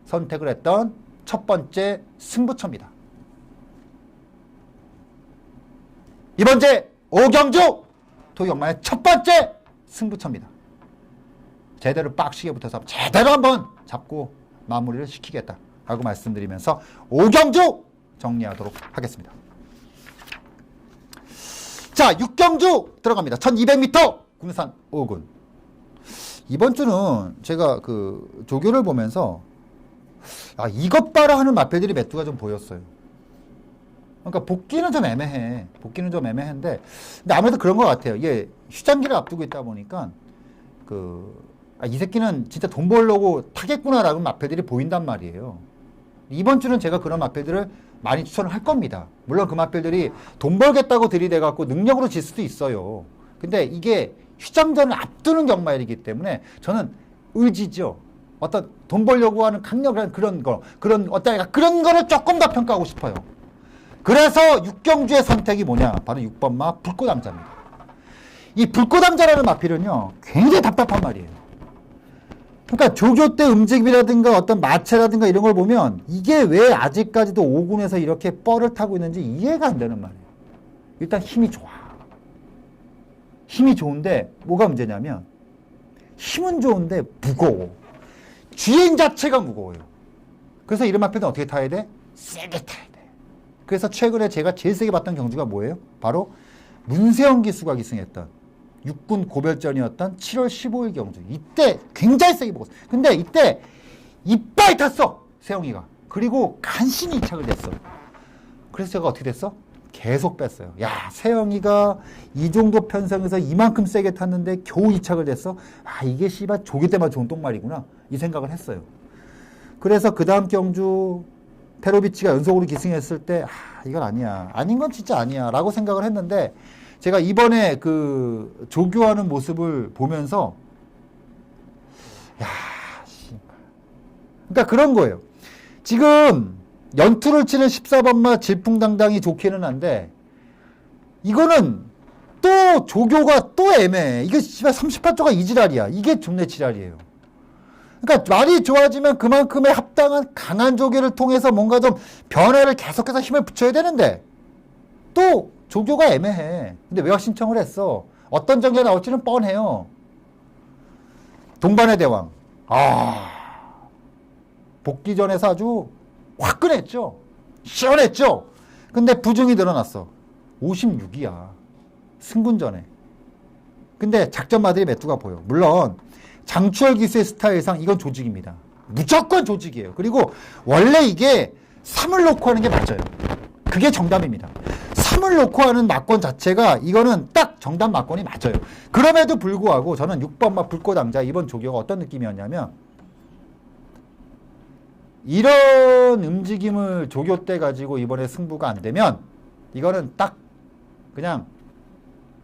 선택을 했던 첫 번째 승부처입니다. 이번 제 5경주 토기역마의 첫 번째 승부처입니다. 제대로 빡시게 붙어서 제대로 한번 잡고 마무리를 시키겠다 라고 말씀드리면서 5경주 정리하도록 하겠습니다. 자, 6경주 들어갑니다. 1200m 국내산 5군. 이번 주는 제가 그 조교를 보면서 이것 봐라 하는 마필들이 몇 두가 좀 보였어요. 그러니까 복귀는 좀 애매해. 복귀는 좀 애매한데, 근데 아무래도 그런 것 같아요. 이게 휴장기를 앞두고 있다 보니까 이 새끼는 진짜 돈 벌려고 타겠구나라는 마필들이 보인단 말이에요. 이번 주는 제가 그런 마필들을 많이 추천을 할 겁니다. 물론 그 마필들이 돈 벌겠다고 들이대갖고 능력으로 질 수도 있어요. 근데 이게 휴장전을 앞두는 경마일이기 때문에 저는 의지죠. 어떤 돈 벌려고 하는 강력한 그런 거를 조금 더 평가하고 싶어요. 그래서 6경주의 선택이 뭐냐? 바로 6번마 불꽃왕자입니다. 이 불꽃왕자라는 마필은요, 굉장히 답답한 말이에요. 그러니까 조교 때 움직임이라든가 어떤 마체라든가 이런 걸 보면 이게 왜 아직까지도 5군에서 이렇게 뻘을 타고 있는지 이해가 안 되는 말이에요. 일단 힘이 좋아. 힘이 좋은데 뭐가 문제냐면, 힘은 좋은데 무거워. 주행 자체가 무거워요. 그래서 이런 마필은 어떻게 타야 돼? 세게 타야 돼. 그래서 최근에 제가 제일 세게 봤던 경주가 뭐예요? 바로 문세영 기수가 기승했던 6군 고별전이었던 7월 15일 경주. 이때 굉장히 세게 먹었어. 근데 이때 이빨 탔어, 세영이가. 그리고 간신히 이착을 됐어. 그래서 제가 어떻게 됐어? 계속 뺐어요. 야, 세영이가 이 정도 편성에서 이만큼 세게 탔는데 겨우 이착을 됐어? 이게 씨발 조기 때만 좋은 똥말이구나. 이 생각을 했어요. 그래서 그 다음 경주 페로비치가 연속으로 기승했을 때 이건 아니야. 아닌 건 진짜 아니야. 라고 생각을 했는데 제가 이번에 그 조교하는 모습을 보면서 그러니까 그런 거예요. 지금 연투를 치는 14번마 질풍당당히 좋기는 한데 이거는 또 조교가 또 애매해. 이게 38조가 이지랄이야. 이게 존내 지랄이에요. 그러니까 말이 좋아지면 그만큼의 합당한 강한 조교를 통해서 뭔가 좀 변화를 계속해서 힘을 붙여야 되는데 또 조교가 애매해. 근데 외곽 신청을 했어. 어떤 전개가 나올지는 뻔해요. 동반의 대왕. 복귀 전에서 아주 화끈했죠. 시원했죠. 근데 부중이 늘어났어. 56이야. 승군 전에. 근데 작전마들이 메뚜가 보여. 물론 장추월 기수의 스타일상 이건 조직입니다. 무조건 조직이에요. 그리고 원래 이게 3을 놓고 하는 게 맞아요. 그게 정답입니다. 3을 놓고 하는 막권 자체가 이거는 딱 정답 막권이 맞아요. 그럼에도 불구하고 저는 6번마 불꽃왕자 이번 조교가 어떤 느낌이었냐면 이런 움직임을 조교 때 가지고 이번에 승부가 안 되면 이거는 딱 그냥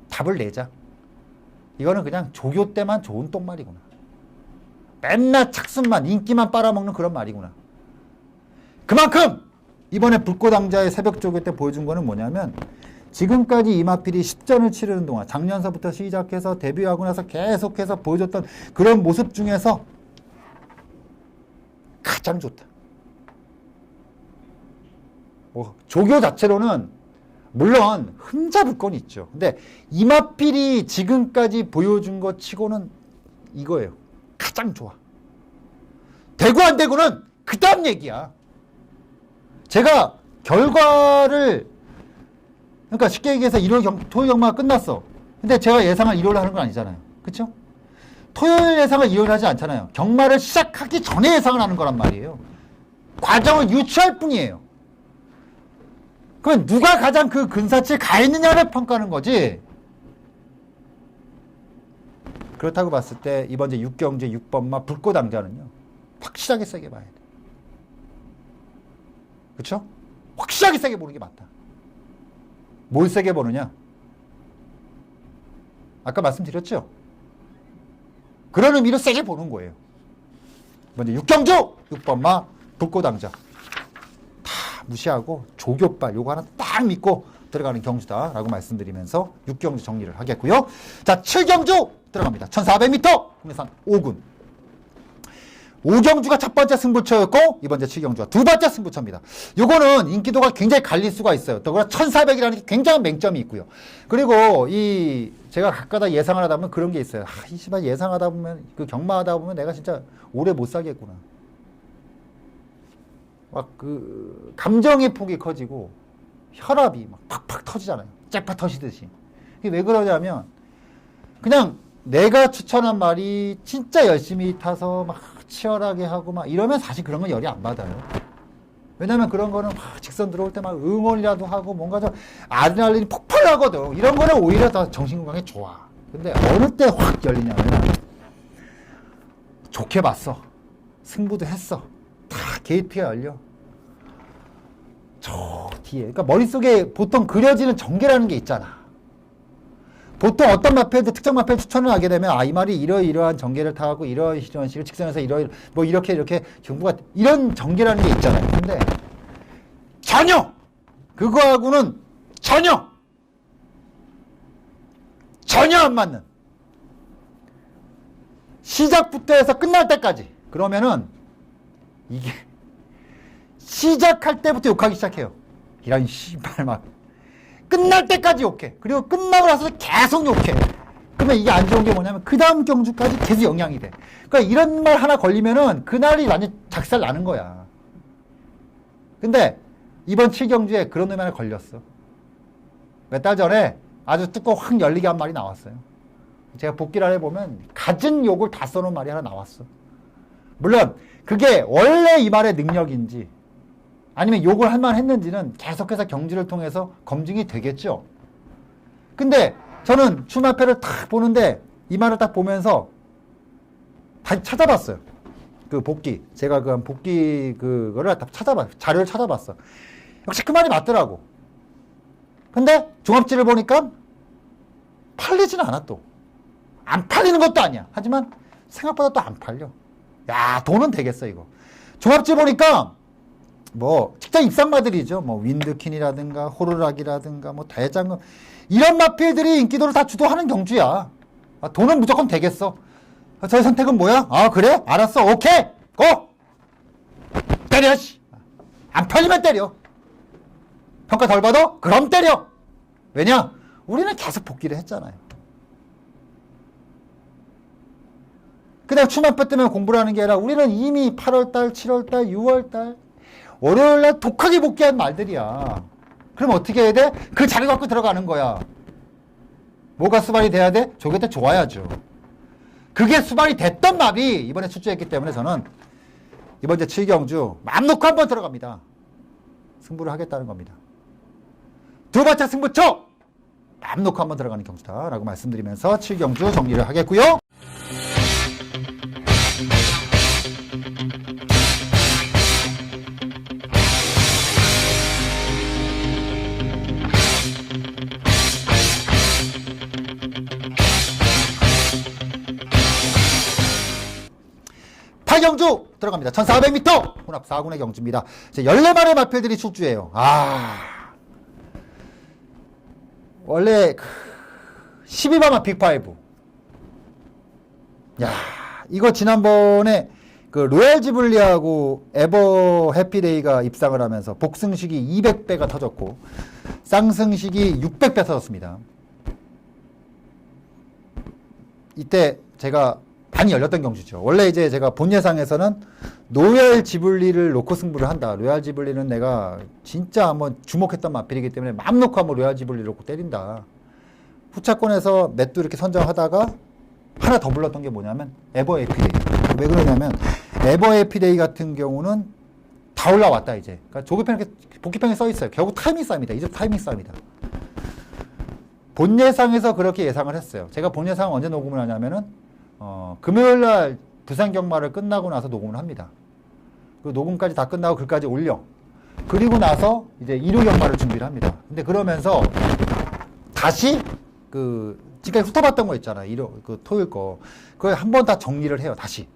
답을 내자. 이거는 그냥 조교 때만 좋은 똥말이구나. 맨날 착순만 인기만 빨아먹는 그런 말이구나. 그만큼 이번에 불꽃왕자의 새벽 조교 때 보여준 거는 뭐냐면 지금까지 이마필이 10전을 치르는 동안 작년서부터 시작해서 데뷔하고 나서 계속해서 보여줬던 그런 모습 중에서 가장 좋다. 조교 자체로는 물론 흠잡을 건 있죠. 근데 이마필이 지금까지 보여준 것 치고는 이거예요. 가장 좋아. 되고 안 되고는 그 다음 얘기야. 제가 결과를 그러니까 쉽게 얘기해서 토요일 경마가 끝났어. 근데 제가 예상을 일요일에 하는 건 아니잖아요. 그렇죠? 토요일 예상을 일요일에 하지 않잖아요. 경마를 시작하기 전에 예상을 하는 거란 말이에요. 과정을 유추할 뿐이에요. 그럼 누가 가장 그 근사치에 가 있느냐를 평가하는 거지. 그렇다고 봤을 때 이번 제 6경주의 6번마 불꽃왕자는요. 확실하게 세게 봐야 돼. 그렇죠? 확실하게 세게 보는 게 맞다. 뭘 세게 보느냐? 아까 말씀드렸죠? 그런 의미로 세게 보는 거예요. 먼저 6경주 6번마 불꽃왕자 다 무시하고 조교빨 요거 하나 딱 믿고 들어가는 경주다라고 말씀드리면서 6경주 정리를 하겠고요. 자, 7경주 들어갑니다. 1400m 국내산 5군 5경주가 첫 번째 승부처였고 이번 제 7경주가 두 번째 승부처입니다. 요거는 인기도가 굉장히 갈릴 수가 있어요. 더구나 1400이라는 게 굉장한 맹점이 있고요. 그리고 제가 가끔가다 예상을 하다 보면 그런 게 있어요. 이 씨발 예상하다 보면 그 경마하다 보면 내가 진짜 오래 못 살겠구나. 막 그 감정의 폭이 커지고 혈압이 막 팍팍 터지잖아요. 째파 터지듯이. 이게 왜 그러냐면 그냥 내가 추천한 말이 진짜 열심히 타서 막 치열하게 하고 막 이러면 사실 그런 건 열이 안 받아요. 왜냐면 그런 거는 막 직선 들어올 때 막 응원이라도 하고 뭔가 좀 아드레날린이 폭발하거든. 이런 거는 오히려 더 정신건강에 좋아. 근데 어느 때 확 열리냐면 좋게 봤어. 승부도 했어. 다 게이트가 열려. 저 뒤에. 그러니까 머릿속에 보통 그려지는 전개라는 게 있잖아. 보통 어떤 마패도 특정 마패 추천을 하게 되면 이 말이 이러이러한 전개를 타고 이런 식으로 직선에서 뭐 이렇게 경부가 이런 전개라는 게 있잖아요. 근데 전혀 그거하고는 전혀 안 맞는 시작부터 해서 끝날 때까지 그러면은 이게 시작할 때부터 욕하기 시작해요. 이런 씨발 막 끝날 때까지 욕해. 그리고 끝나고 나서 계속 욕해. 그러면 이게 안 좋은 게 뭐냐면 그 다음 경주까지 계속 영향이 돼. 그러니까 이런 말 하나 걸리면은 그날이 완전 작살 나는 거야. 근데 이번 7경주에 그런 놈이 하나 걸렸어. 몇 달 전에 아주 뚜껑 확 열리게 한 말이 나왔어요. 제가 복기를 해보면 갖은 욕을 다 써놓은 말이 하나 나왔어. 물론 그게 원래 이 말의 능력인지 아니면 욕을 할 만했는지는 계속해서 경주를 통해서 검증이 되겠죠. 근데 저는 추마패를 딱 보는데 이 말을 딱 보면서 다시 찾아봤어요. 그 복귀. 제가 그 한 복귀 그거를 다 자료를 찾아봤어. 역시 그 말이 맞더라고. 근데 종합지를 보니까 팔리진 않아 또. 안 팔리는 것도 아니야. 하지만 생각보다 또 안 팔려. 야, 돈은 되겠어 이거. 종합지 보니까 뭐 직장 입상마들이죠. 뭐 윈드킨이라든가 호루라기라든가 뭐 대장금 이런 마필들이 인기도를 다 주도하는 경주야. 아, 돈은 무조건 되겠어. 저의 선택은 뭐야? 아, 그래? 알았어. 오케이. 고! 때려. 안 팔리면 때려. 평가 덜 받아? 그럼 때려. 왜냐? 우리는 계속 복귀를 했잖아요. 그냥 추만표 때문에 공부를 하는 게 아니라 우리는 이미 8월달, 7월달, 6월달 월요일날 독하게 복귀한 말들이야. 그럼 어떻게 해야 돼? 그 자료 갖고 들어가는 거야. 뭐가 수반이 돼야 돼? 저게 좋아야죠. 그게 수반이 됐던 맙이 이번에 출제했기 때문에 저는 이번 제 7경주 맘 놓고 한번 들어갑니다. 승부를 하겠다는 겁니다. 두 번째 승부처! 맘 놓고 한번 들어가는 경주다 라고 말씀드리면서 7경주 정리를 하겠고요. 경주 들어갑니다. 1400m 혼합 4군의 경주입니다. 14마리의 마필들이 출주해요. 원래 12번 빅5. 야, 이거 지난번에 그 로얄 지블리하고 에버 해피데이가 입상을 하면서 복승식이 200배가 터졌고 쌍승식이 600배 터졌습니다. 이때 제가 반이 열렸던 경주죠. 원래 이제 제가 본 예상에서는 로얄 지블리를 놓고 승부를 한다. 로얄 지블리는 내가 진짜 한번 주목했던 마필이기 때문에 마음 놓고 한번 로얄 지블리를 놓고 때린다. 후차권에서 맷도 이렇게 선정하다가 하나 더 불렀던 게 뭐냐면 에버 에피데이. 왜 그러냐면 에버 에피데이 같은 경우는 다 올라왔다 이제. 그러니까 조급평에 복귀평에 써 있어요. 결국 타이밍 싸움이다. 이제 타이밍 싸움이다. 본 예상에서 그렇게 예상을 했어요. 제가 본 예상을 언제 녹음을 하냐면은 금요일날 부산 경마를 끝나고 나서 녹음을 합니다. 그 녹음까지 다 끝나고 글까지 올려. 그리고 나서 이제 일요 경마를 준비를 합니다. 근데 그러면서 다시 지금까지 훑어봤던 거 있잖아. 토요일 거. 그걸 한번 다 정리를 해요. 다시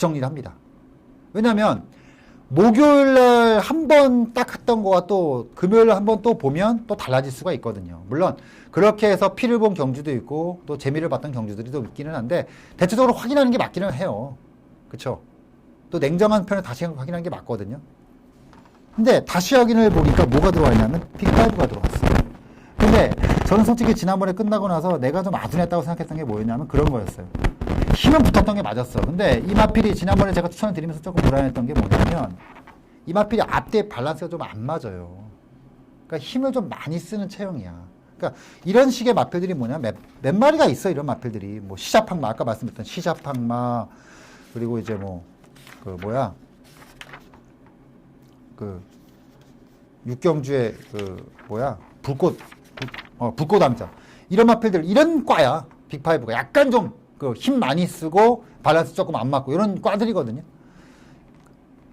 정리를 합니다. 왜냐면 목요일날 한 번 딱 했던 거와 또 금요일날 한 번 또 보면 또 달라질 수가 있거든요. 물론 그렇게 해서 피를 본 경주도 있고 또 재미를 봤던 경주들이 또 있기는 한데 대체적으로 확인하는 게 맞기는 해요. 그쵸? 또 냉정한 편을 다시 확인하는 게 맞거든요. 근데 다시 확인을 보니까 뭐가 들어와 있냐면 빅5가 들어왔어요. 근데 저는 솔직히 지난번에 끝나고 나서 내가 좀 아둔했다고 생각했던 게 뭐였냐면 그런 거였어요. 힘은 붙었던 게 맞았어. 근데 이 마필이 지난번에 제가 추천을 드리면서 조금 불안했던 게 뭐냐면 이 마필이 앞뒤 밸런스가 좀 안 맞아요. 그러니까 힘을 좀 많이 쓰는 체형이야. 그러니까 이런 식의 마필들이 뭐냐면 몇 마리가 있어. 이런 마필들이 뭐 시자팡마, 아까 말씀드렸던 시자팡마, 그리고 이제 육경주의 불꽃 암자, 이런 마필들, 이런 과야. 빅5가 약간 좀 힘 많이 쓰고 밸런스 조금 안 맞고 이런 과들이거든요.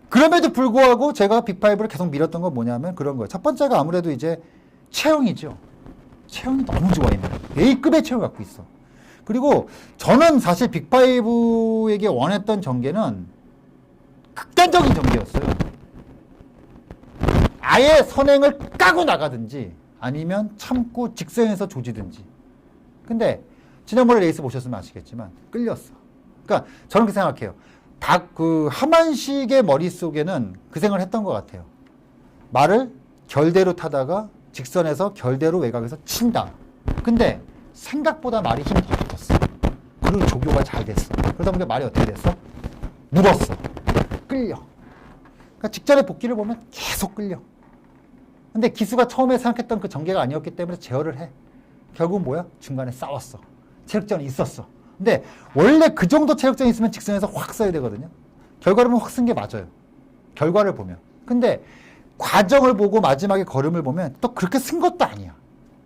그럼에도 불구하고 제가 빅5를 계속 밀었던 건 뭐냐면 그런 거예요. 첫 번째가 아무래도 이제 체형이죠. 체형이 너무 좋아 있는 거예요. A급의 체형을 갖고 있어. 그리고 저는 사실 빅5에게 원했던 전개는 극단적인 전개였어요. 아예 선행을 까고 나가든지 아니면 참고 직선에서 조지든지. 근데 지난번에 레이스 보셨으면 아시겠지만 끌렸어. 그러니까 저는 그렇게 생각해요. 하만식의 머릿속에는 그 생각을 했던 것 같아요. 말을 결대로 타다가 직선에서 결대로 외곽에서 친다. 근데 생각보다 말이 힘이 더 붙었어. 그리고 조교가 잘 됐어. 그러다 보니까 말이 어떻게 됐어? 물었어. 끌려. 그러니까 직전에 복귀를 보면 계속 끌려. 근데 기수가 처음에 생각했던 그 전개가 아니었기 때문에 제어를 해. 결국은 뭐야? 중간에 싸웠어. 체력전이 있었어. 근데 원래 그 정도 체력전이 있으면 직선에서 확 써야 되거든요. 결과를 보면 확 쓴 게 맞아요. 결과를 보면. 근데 과정을 보고 마지막에 걸음을 보면 또 그렇게 쓴 것도 아니야.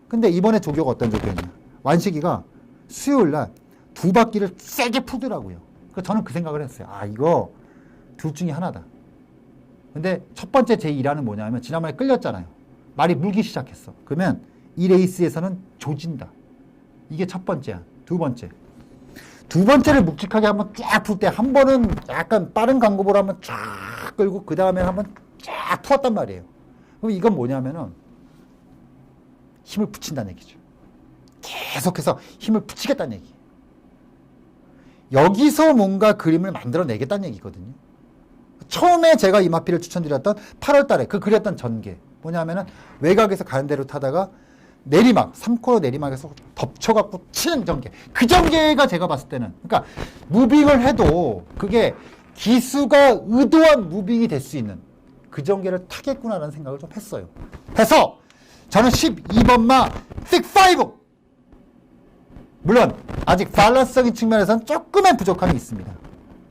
근데 이번에 조교가 어떤 조교였냐. 완식이가 수요일날 2바퀴를 세게 풀더라고요. 그래서 저는 그 생각을 했어요. 이거 둘 중에 하나다. 근데 첫 번째 제2라는 뭐냐면 지난번에 끌렸잖아요. 말이 물기 시작했어. 그러면 이 레이스에서는 조진다. 이게 첫 번째야. 두 번째. 두 번째를 묵직하게 한번 쫙 풀 때 한 번은 약간 빠른 강급으로 한번 쫙 끌고 그 다음에 한번 쫙 풀었단 말이에요. 그럼 이건 뭐냐면은 힘을 붙인다는 얘기죠. 계속해서 힘을 붙이겠다는 얘기. 여기서 뭔가 그림을 만들어내겠다는 얘기거든요. 처음에 제가 이 마필을 추천드렸던 8월 달에 그 그렸던 전개. 뭐냐면은 외곽에서 가는 대로 타다가 내리막, 3코너 내리막에서 덮쳐갖고 치는 전개. 그 전개가 제가 봤을 때는, 그러니까 무빙을 해도 그게 기수가 의도한 무빙이 될 수 있는 그 전개를 타겠구나라는 생각을 좀 했어요. 해서 저는 12번마 6-5! 물론 아직 밸런스적인 측면에서는 조금의 부족함이 있습니다.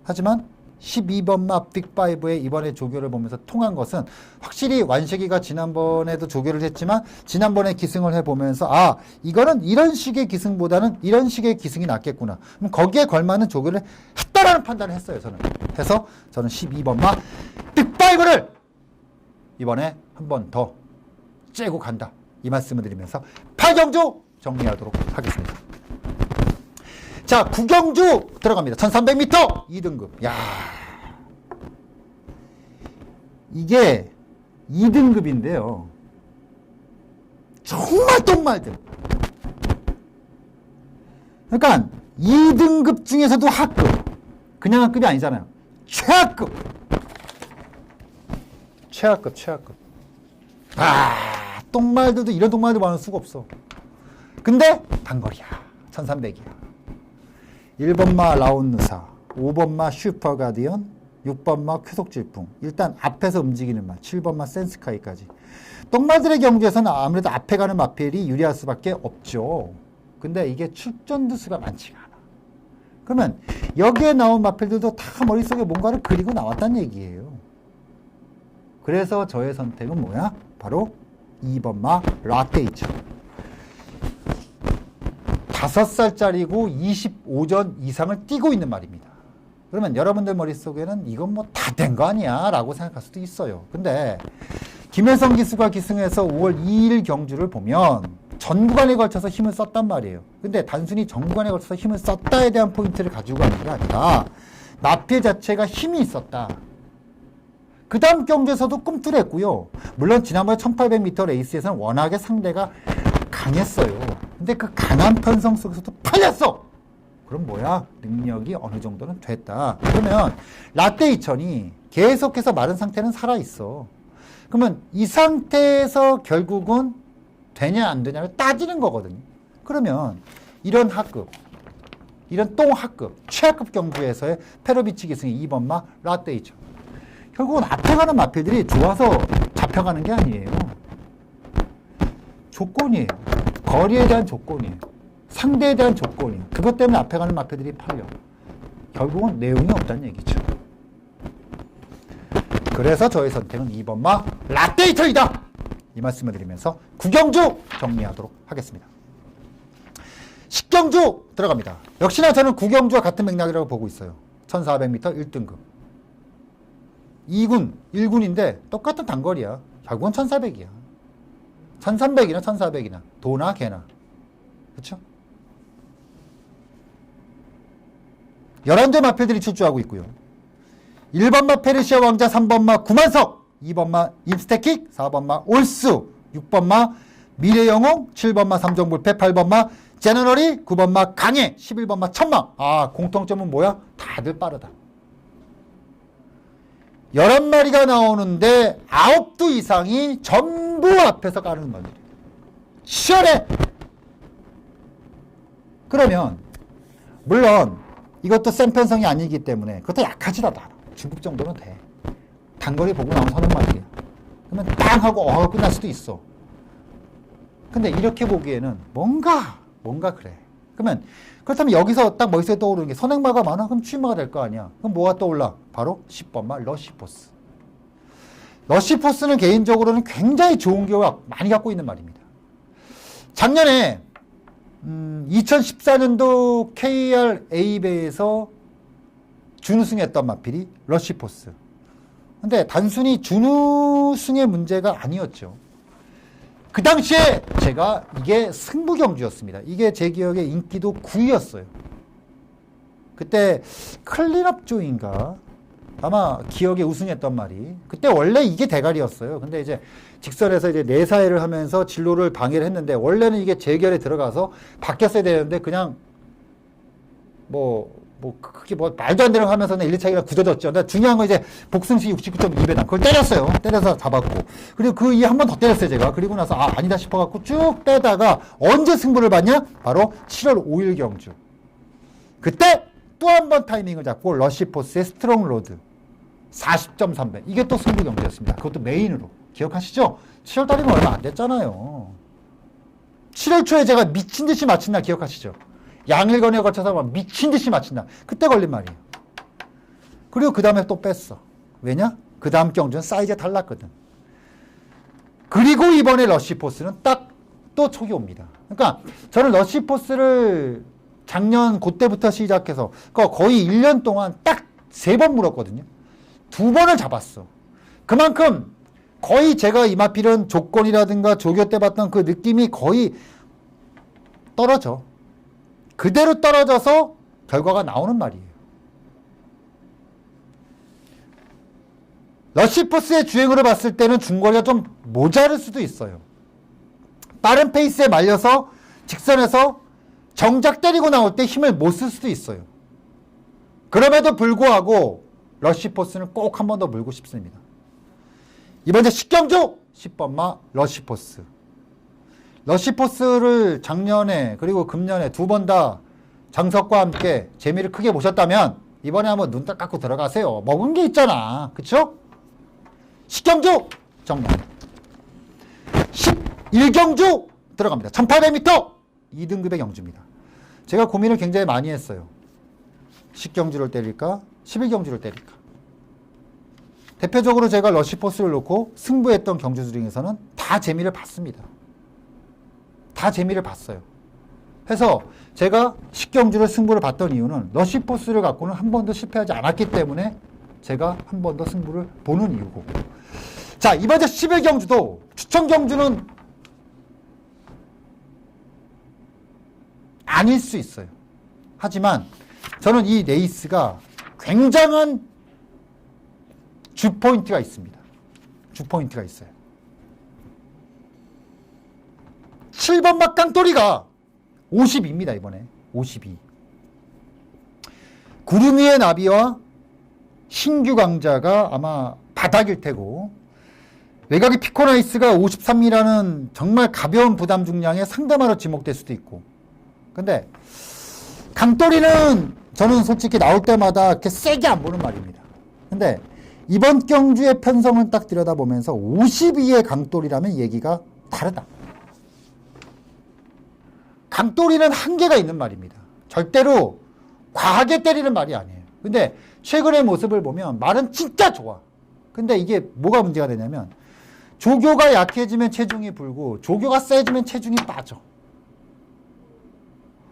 하지만 12번마 빅5의 이번에 조교를 보면서 통한 것은 확실히 완식이가 지난번에도 조교를 했지만 지난번에 기승을 해보면서 아 이거는 이런 식의 기승보다는 이런 식의 기승이 낫겠구나. 그럼 거기에 걸맞는 조교를 했다라는 판단을 했어요. 저는. 그래서 저는 12번마 빅5를 이번에 한 번 더 째고 간다. 이 말씀을 드리면서 8경주 정리하도록 하겠습니다. 자, 9경주 들어갑니다. 1300m 2등급. 야, 이게 2등급인데요. 정말 똥말들. 그러니까 2등급 중에서도 하급. 그냥 하급이 아니잖아요. 최하급. 최하급, 최하급. 아, 똥말들도 이런 똥말들 많을 수가 없어. 근데 단거리야. 1300이야. 1번마 라운느사, 5번마 슈퍼가디언, 6번마 쾌속질풍. 일단 앞에서 움직이는 말, 7번마 센스카이까지. 똥말들의 경주에서는 아무래도 앞에 가는 마필이 유리할 수밖에 없죠. 근데 이게 출전 두수가 많지가 않아. 그러면 여기에 나온 마필들도 다 머릿속에 뭔가를 그리고 나왔다는 얘기예요. 그래서 저의 선택은 뭐야? 바로 2번마 라테이처. 5살짜리고 25전 이상을 뛰고 있는 말입니다. 그러면 여러분들 머릿속에는 이건 뭐 다 된 거 아니야? 라고 생각할 수도 있어요. 근데 김혜성 기수가 기승해서 5월 2일 경주를 보면 전 구간에 걸쳐서 힘을 썼단 말이에요. 근데 단순히 전 구간에 걸쳐서 힘을 썼다에 대한 포인트를 가지고 가는 게 아니라 마필 자체가 힘이 있었다. 그 다음 경주에서도 꿈틀했고요. 물론 지난번에 1800m 레이스에서는 워낙에 상대가 강했어요. 근데 그 강한 편성 속에서도 팔렸어! 그럼 뭐야? 능력이 어느 정도는 됐다. 그러면 라떼 2000이 계속해서 마른 상태는 살아있어. 그러면 이 상태에서 결국은 되냐 안 되냐를 따지는 거거든요. 그러면 이런 하급, 이런 똥하급, 최하급 경주에서의 페로비치 기승의 2번마 라떼 2000. 결국은 앞에 가는 마필들이 좋아서 잡혀가는 게 아니에요. 조건이에요. 거리에 대한 조건이에요. 상대에 대한 조건이에요. 그것 때문에 앞에 가는 마필들이 팔려. 결국은 내용이 없다는 얘기죠. 그래서 저의 선택은 2번마 라떼이터이다! 이 말씀을 드리면서 9경주 정리하도록 하겠습니다. 10경주 들어갑니다. 역시나 저는 9경주와 같은 맥락이라고 보고 있어요. 1400m 1등급. 2군, 1군인데 똑같은 단거리야. 결국은 1400이야. 1300이나 1400이나 도나 개나. 그쵸? 11대 마필들이 출주하고 있고요. 1번마 페르시아 왕자, 3번마 구만석, 2번마 임스테킥, 4번마 올수, 6번마 미래영웅, 7번마 삼종불패, 8번마 제너럴이, 9번마 강해, 11번마 천망. 아, 공통점은 뭐야? 다들 빠르다. 11마리가 나오는데 9두 이상이 전부 앞에서 가는 말이에요. 시원해! 그러면 물론 이것도 센 편성이 아니기 때문에 그것도 약하지라도 않아. 중급 정도는 돼. 단거리 보고 나온 서는 말이야. 그러면 땅 하고 하고 끝날 수도 있어. 근데 이렇게 보기에는 뭔가 그래. 그러면 그렇다면 여기서 딱 머릿속에 떠오르는 게 선행마가 많아? 그럼 추임마가 될 거 아니야. 그럼 뭐가 떠올라? 바로 10번마 러시포스. 러시포스는 개인적으로는 굉장히 좋은 기호가 많이 갖고 있는 말입니다. 작년에 2014년도 KR A배에서 준우승했던 마필이 러시포스. 근데 단순히 준우승의 문제가 아니었죠. 그 당시에 제가 이게 승부 경주였습니다. 이게 제 기억에 인기도 9위였어요. 그때 클린업 조인가 아마 기억에 우승했던 말이, 그때 원래 이게 대가리였어요. 근데 이제 직선에서 이제 내사회를 하면서 진로를 방해를 했는데, 원래는 이게 재결에 들어가서 바뀌었어야 되는데 그냥 그게 말도 안 되는 거 하면서는 1, 2차기가 굳어졌죠. 근데 중요한 건 이제 복승시 69.2배당. 그걸 때렸어요. 때려서 잡았고. 그리고 그 이에 한 번 더 때렸어요, 제가. 그리고 나서 아니다 싶어갖고 쭉 빼다가 언제 승부를 봤냐? 바로 7월 5일 경주. 그때 또 한 번 타이밍을 잡고 러시포스의 스트롱 로드 40.3배. 이게 또 승부 경주였습니다. 그것도 메인으로. 기억하시죠? 7월 달이면 얼마 안 됐잖아요. 7월 초에 제가 미친 듯이 마친 날 기억하시죠? 양일건에 거쳐서 막 미친 듯이 마친 날. 그때 걸린 말이에요. 그리고 그 다음에 또 뺐어. 왜냐? 그 다음 경주는 사이즈가 달랐거든. 그리고 이번에 러시포스는 딱 또 촉이 옵니다. 그러니까 저는 러시포스를 작년 그때부터 시작해서 거의 1년 동안 딱 3번 물었거든요. 2번을 잡았어. 그만큼 거의 제가 이 마필은 조건이라든가 조교 때 봤던 그 느낌이 거의 떨어져. 그대로 떨어져서 결과가 나오는 말이에요. 러시포스의 주행으로 봤을 때는 중거리가 좀 모자랄 수도 있어요. 빠른 페이스에 말려서 직선에서 정작 때리고 나올 때 힘을 못 쓸 수도 있어요. 그럼에도 불구하고 러시포스는 꼭 한 번 더 물고 싶습니다. 이번에 10경주 10번마 러시포스. 러시포스를 작년에 그리고 금년에 2번 다 장석과 함께 재미를 크게 보셨다면 이번에 한번 눈 딱 감고 들어가세요. 먹은 게 있잖아. 그쵸? 10경주 정리합니다. 11경주 들어갑니다. 1800m 2등급의 경주입니다. 제가 고민을 굉장히 많이 했어요. 10경주를 때릴까? 11경주를 때릴까? 대표적으로 제가 러시포스를 놓고 승부했던 경주 중에서는 다 재미를 봤습니다. 다 재미를 봤어요. 해서 제가 10경주를 승부를 봤던 이유는 러시포스를 갖고는 한 번도 실패하지 않았기 때문에 제가 한 번 더 승부를 보는 이유고. 자, 이번에 11경주도 추천 경주는 아닐 수 있어요. 하지만 저는 이 레이스가 굉장한 주포인트가 있습니다. 주포인트가 있어요. 7번 막강돌이가 52입니다. 이번에 52. 구름 위의 나비와 신규 강자가 아마 바닥일 테고, 외곽의 피코나이스가 53이라는 정말 가벼운 부담 중량에 상담하러 지목될 수도 있고. 근데 강돌이는 저는 솔직히 나올 때마다 이렇게 세게 안 보는 말입니다. 근데 이번 경주의 편성을 딱 들여다보면서 52의 강돌이라면 얘기가 다르다. 강돌이는 한계가 있는 말입니다. 절대로 과하게 때리는 말이 아니에요. 근데 최근의 모습을 보면 말은 진짜 좋아. 근데 이게 뭐가 문제가 되냐면 조교가 약해지면 체중이 불고 조교가 세지면 체중이 빠져.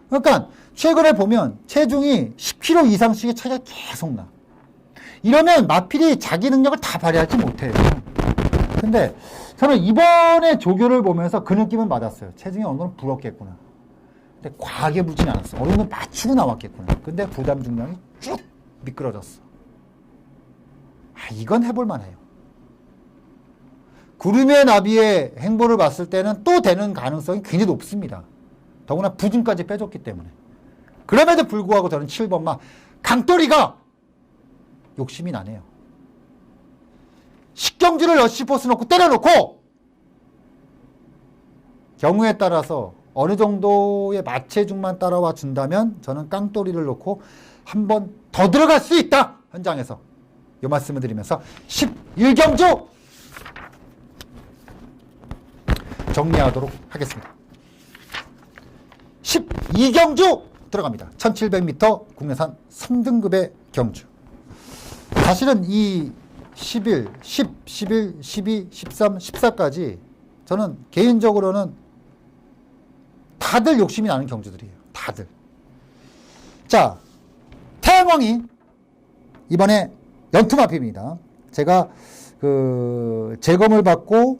그러니까 최근에 보면 체중이 10kg 이상씩의 차이가 계속 나. 이러면 마필이 자기 능력을 다 발휘하지 못해요. 근데 저는 이번에 조교를 보면서 그 느낌은 받았어요. 체중이 어느 정도 불었겠구나. 근데 과하게 불진 않았어. 어느 정도 맞추고 나왔겠구나. 근데 부담 중량이 쭉 미끄러졌어. 이건 해볼 만해요. 구름의 나비의 행보를 봤을 때는 또 되는 가능성이 굉장히 높습니다. 더구나 부진까지 빼줬기 때문에. 그럼에도 불구하고 저는 7번마 강돌이가 욕심이 나네요. 10경주를 러시포스 놓고 때려놓고 경우에 따라서 어느 정도의 마체중만 따라와 준다면 저는 깡돌이를 놓고 한 번 더 들어갈 수 있다. 현장에서. 이 말씀을 드리면서 11경주 정리하도록 하겠습니다. 12경주 들어갑니다. 1700m 국내산 3등급의 경주. 사실은 이 11, 10, 11, 12, 13, 14까지 저는 개인적으로는 다들 욕심이 나는 경주들이에요. 다들. 자, 태양왕이 이번에 연투마필입니다. 제가 그 재검을 받고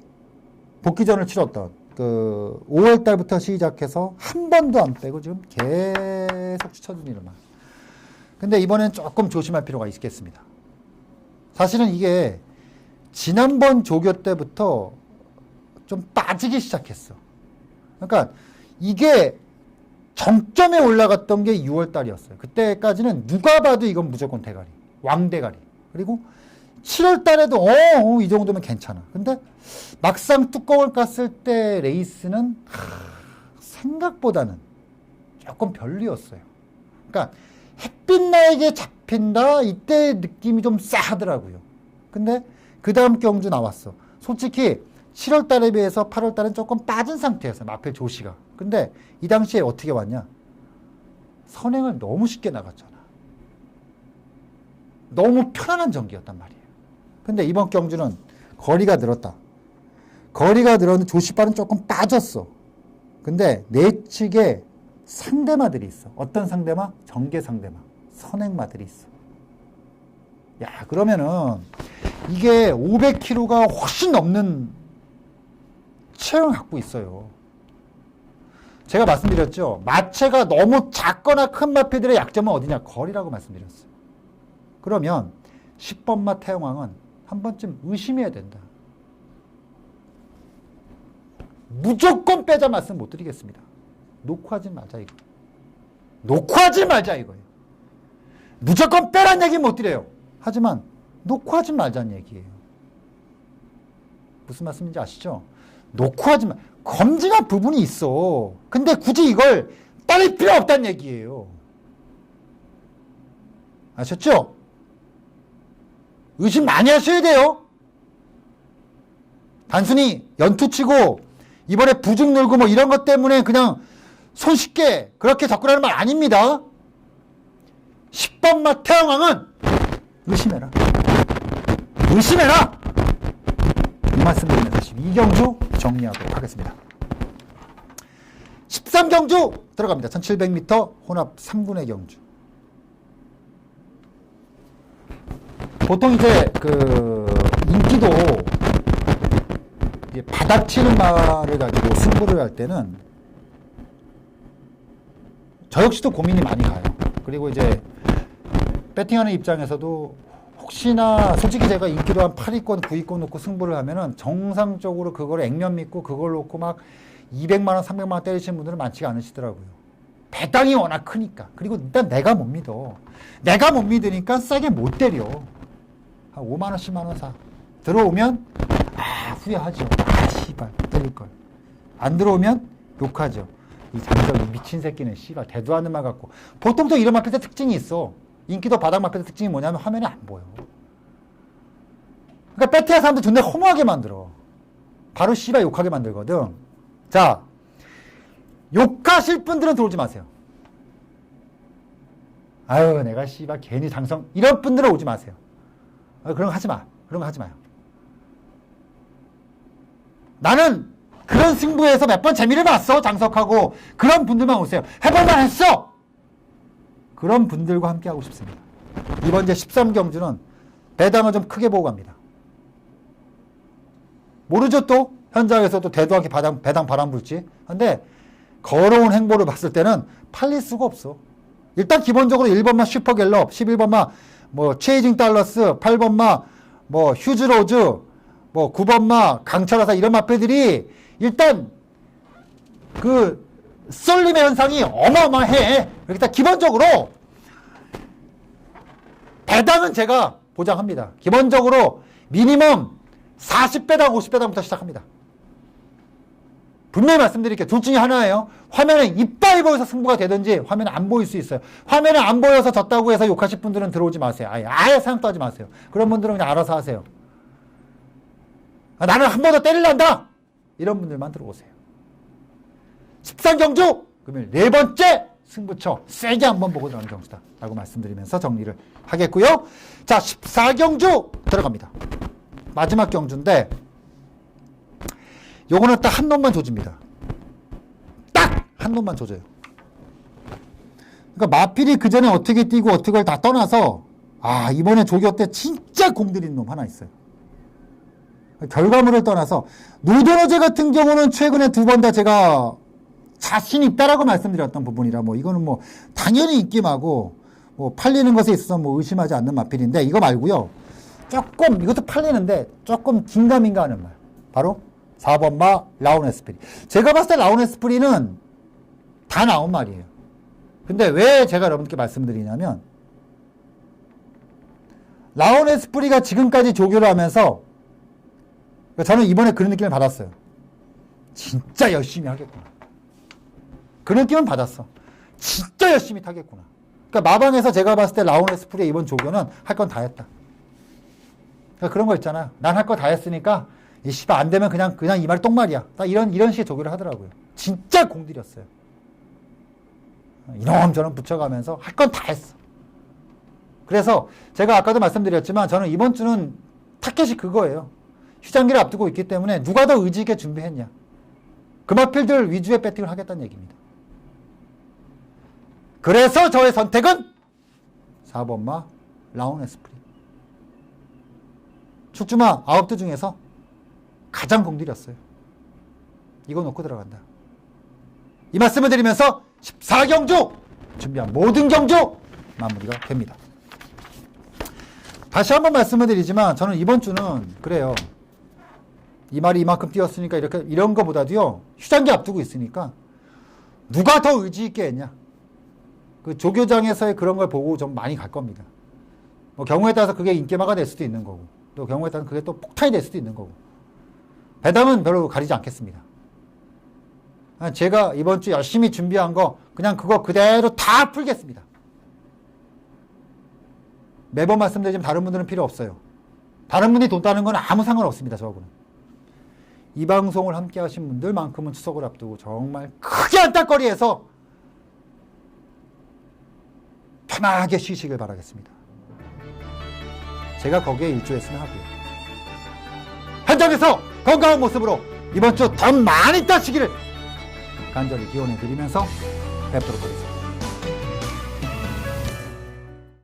복귀전을 치렀던 그 5월 달부터 시작해서 한 번도 안 빼고 지금 계속 추천준 이름만. 근데 이번엔 조금 조심할 필요가 있겠습니다. 사실은 이게 지난번 조교 때부터 좀 빠지기 시작했어. 그러니까 이게 정점에 올라갔던 게 6월 달이었어요. 그때까지는 누가 봐도 이건 무조건 대가리, 왕대가리. 그리고 7월 달에도 이 정도면 괜찮아. 근데 막상 뚜껑을 깠을 때 레이스는 생각보다는 조금 별로였어요. 그러니까 햇빛 나에게 잡힌다 이때 느낌이 좀 싸하더라고요. 근데 그 다음 경주 나왔어. 솔직히 7월 달에 비해서 8월 달은 조금 빠진 상태였어요. 마필 조시가. 근데 이 당시에 어떻게 왔냐? 선행을 너무 쉽게 나갔잖아. 너무 편안한 전기였단 말이에요. 근데 이번 경주는 거리가 늘었다. 거리가 늘었는데 조시발은 조금 빠졌어. 근데 내측에 상대마들이 있어. 어떤 상대마? 정계 상대마. 선행마들이 있어. 야, 그러면은 이게 500kg가 훨씬 넘는 체형을 갖고 있어요. 제가 말씀드렸죠. 마체가 너무 작거나 큰 마필들의 약점은 어디냐? 거리라고 말씀드렸어요. 그러면 10번마 태영왕은 한 번쯤 의심해야 된다. 무조건 빼자 말씀 못 드리겠습니다. 놓고 하지 말자 이거. 놓고 하지 말자 이거예요. 무조건 빼란 얘기 못 드려요. 하지만 놓고 하지 말자는 얘기예요. 무슨 말씀인지 아시죠? 놓고 하지 말. 검증한 부분이 있어. 근데 굳이 이걸 따를 필요 없다는 얘기예요. 아셨죠? 의심 많이 하셔야 돼요. 단순히 연투치고 이번에 부죽 늘고 뭐 이런 것 때문에 그냥 손쉽게 그렇게 접근하는 말 아닙니다. 10번마 태양왕은 의심해라. 의심해라. 이 말씀 드리면서 12경주 정리하도록 하겠습니다. 13경주 들어갑니다. 1700m 혼합 3군의 경주. 보통 이제 그 인기도 이제 바닥치는 말을 가지고 승부를 할 때는 저 역시도 고민이 많이 가요. 그리고 이제 배팅하는 입장에서도 혹시나 솔직히 제가 인기도 한 8위권, 9위권 놓고 승부를 하면은 정상적으로 그걸 액면 믿고 그걸 놓고 막 200만원, 300만원 때리시는 분들은 많지가 않으시더라고요. 배당이 워낙 크니까. 그리고 일단 내가 못 믿어. 내가 못 믿으니까 싸게 못 때려. 한 5만원, 10만원 사. 들어오면 후회하죠. 씨발 때릴걸. 안 들어오면 욕하죠. 이 장적 이 미친 새끼는 씨발 대도 않는 말 같고. 보통 또 이런 마켓의 특징이 있어. 인기도 바닥 마켓의 특징이 뭐냐면 화면에 안 보여. 그러니까 배트야 사람들 존나 허무하게 만들어. 바로 씨발 욕하게 만들거든. 자, 욕하실 분들은 들어오지 마세요. 아유 내가 씨발 괜히 장성 이런 분들은 오지 마세요. 그런 거 하지 마. 그런 거 하지 마요. 나는 그런 승부에서 몇 번 재미를 봤어. 장석하고 그런 분들만 오세요. 해볼만 했어. 그런 분들과 함께 하고 싶습니다. 이번 이제 13경주는 배당을 좀 크게 보고 갑니다. 모르죠 또? 현장에서도 대도하게 배당 바람 불지. 근데 걸어온 행보를 봤을 때는 팔릴 수가 없어. 일단 기본적으로 1번마 슈퍼갤럽, 11번마 뭐 체이징 달러스, 8번마 뭐 휴즈로즈, 뭐 9번마 강철화사 이런 마패들이 일단 그 쏠림의 현상이 어마어마해. 일단 기본적으로 배당은 제가 보장합니다. 기본적으로 미니멈 40배당, 50배당부터 시작합니다. 분명히 말씀드릴게요. 둘 중에 하나예요. 화면에 이빨이 보여서 승부가 되든지 화면에 안 보일 수 있어요. 화면에 안 보여서 졌다고 해서 욕하실 분들은 들어오지 마세요. 아예 생각도 하지 마세요. 그런 분들은 그냥 알아서 하세요. 나는 한 번 더 때릴란다! 이런 분들만 들어오세요. 13경주! 그러면 네 번째 승부처 세게 한번 보고 들어가는 경주다. 라고 말씀드리면서 정리를 하겠고요. 자, 14경주 들어갑니다. 마지막 경주인데 요거는 딱 한 놈만 조집니다. 딱 한 놈만 조져요. 그러니까 마필이 그 전에 어떻게 뛰고 어떻게 다 떠나서 아, 이번에 조교 때 진짜 공들인 놈 하나 있어요. 결과물을 떠나서 노도노제 같은 경우는 최근에 2번 다 제가 자신 있다라고 말씀드렸던 부분이라 뭐 이거는 뭐 당연히 입김하고 뭐 팔리는 것에 있어서 뭐 의심하지 않는 마필인데, 이거 말고요. 조금 이것도 팔리는데 조금 긴가민가 하는 말. 바로 4번 마 라온 에스프리. 제가 봤을 때 라온 에스프리는 다 나온 말이에요. 근데 왜 제가 여러분께 말씀드리냐면, 라온 에스프리가 지금까지 조교를 하면서 저는 이번에 그런 느낌을 받았어요. 진짜 열심히 하겠구나. 그런 느낌은 받았어. 진짜 열심히 타겠구나. 그러니까 마방에서 제가 봤을 때 라온 에스프리의 이번 조교는 할 건 다 했다. 그러니까 그런 거 있잖아요. 난 할 거 다 했으니까 이 씨발 안 되면 그냥 이 말 똥말이야. 딱 이런 식의 조교를 하더라고요. 진짜 공들였어요. 이놈저놈 붙여가면서 할 건 다 했어. 그래서 제가 아까도 말씀드렸지만 저는 이번 주는 타켓이 그거예요. 휴장기를 앞두고 있기 때문에 누가 더 의지 있게 준비했냐. 그 마필들 위주의 배팅을 하겠다는 얘기입니다. 그래서 저의 선택은 4번마 라온 에스프리. 출주마 9대 중에서 가장 공들였어요. 이거 놓고 들어간다. 이 말씀을 드리면서 14경주 준비한 모든 경주 마무리가 됩니다. 다시 한번 말씀을 드리지만 저는 이번 주는 그래요. 이 말이 이만큼 뛰었으니까 이런 거보다도요. 휴장기 앞두고 있으니까 누가 더 의지 있게 했냐. 그 조교장에서의 그런 걸 보고 좀 많이 갈 겁니다. 뭐 경우에 따라서 그게 인기마가 될 수도 있는 거고, 또 경우에 따라서 그게 또 폭탄이 될 수도 있는 거고. 배당은 별로 가리지 않겠습니다. 제가 이번 주 열심히 준비한 거 그냥 그거 그대로 다 풀겠습니다. 매번 말씀드리지만 다른 분들은 필요 없어요. 다른 분이 돈 따는 건 아무 상관없습니다. 저하고는. 이 방송을 함께 하신 분들만큼은 추석을 앞두고 정말 크게 안달거리해서 편하게 쉬시길 바라겠습니다. 제가 거기에 일조했으면 하고요. 현장에서 건강한 모습으로 이번 주 더 많이 따시기를 간절히 기원해 드리면서 뵙도록 하겠습니다.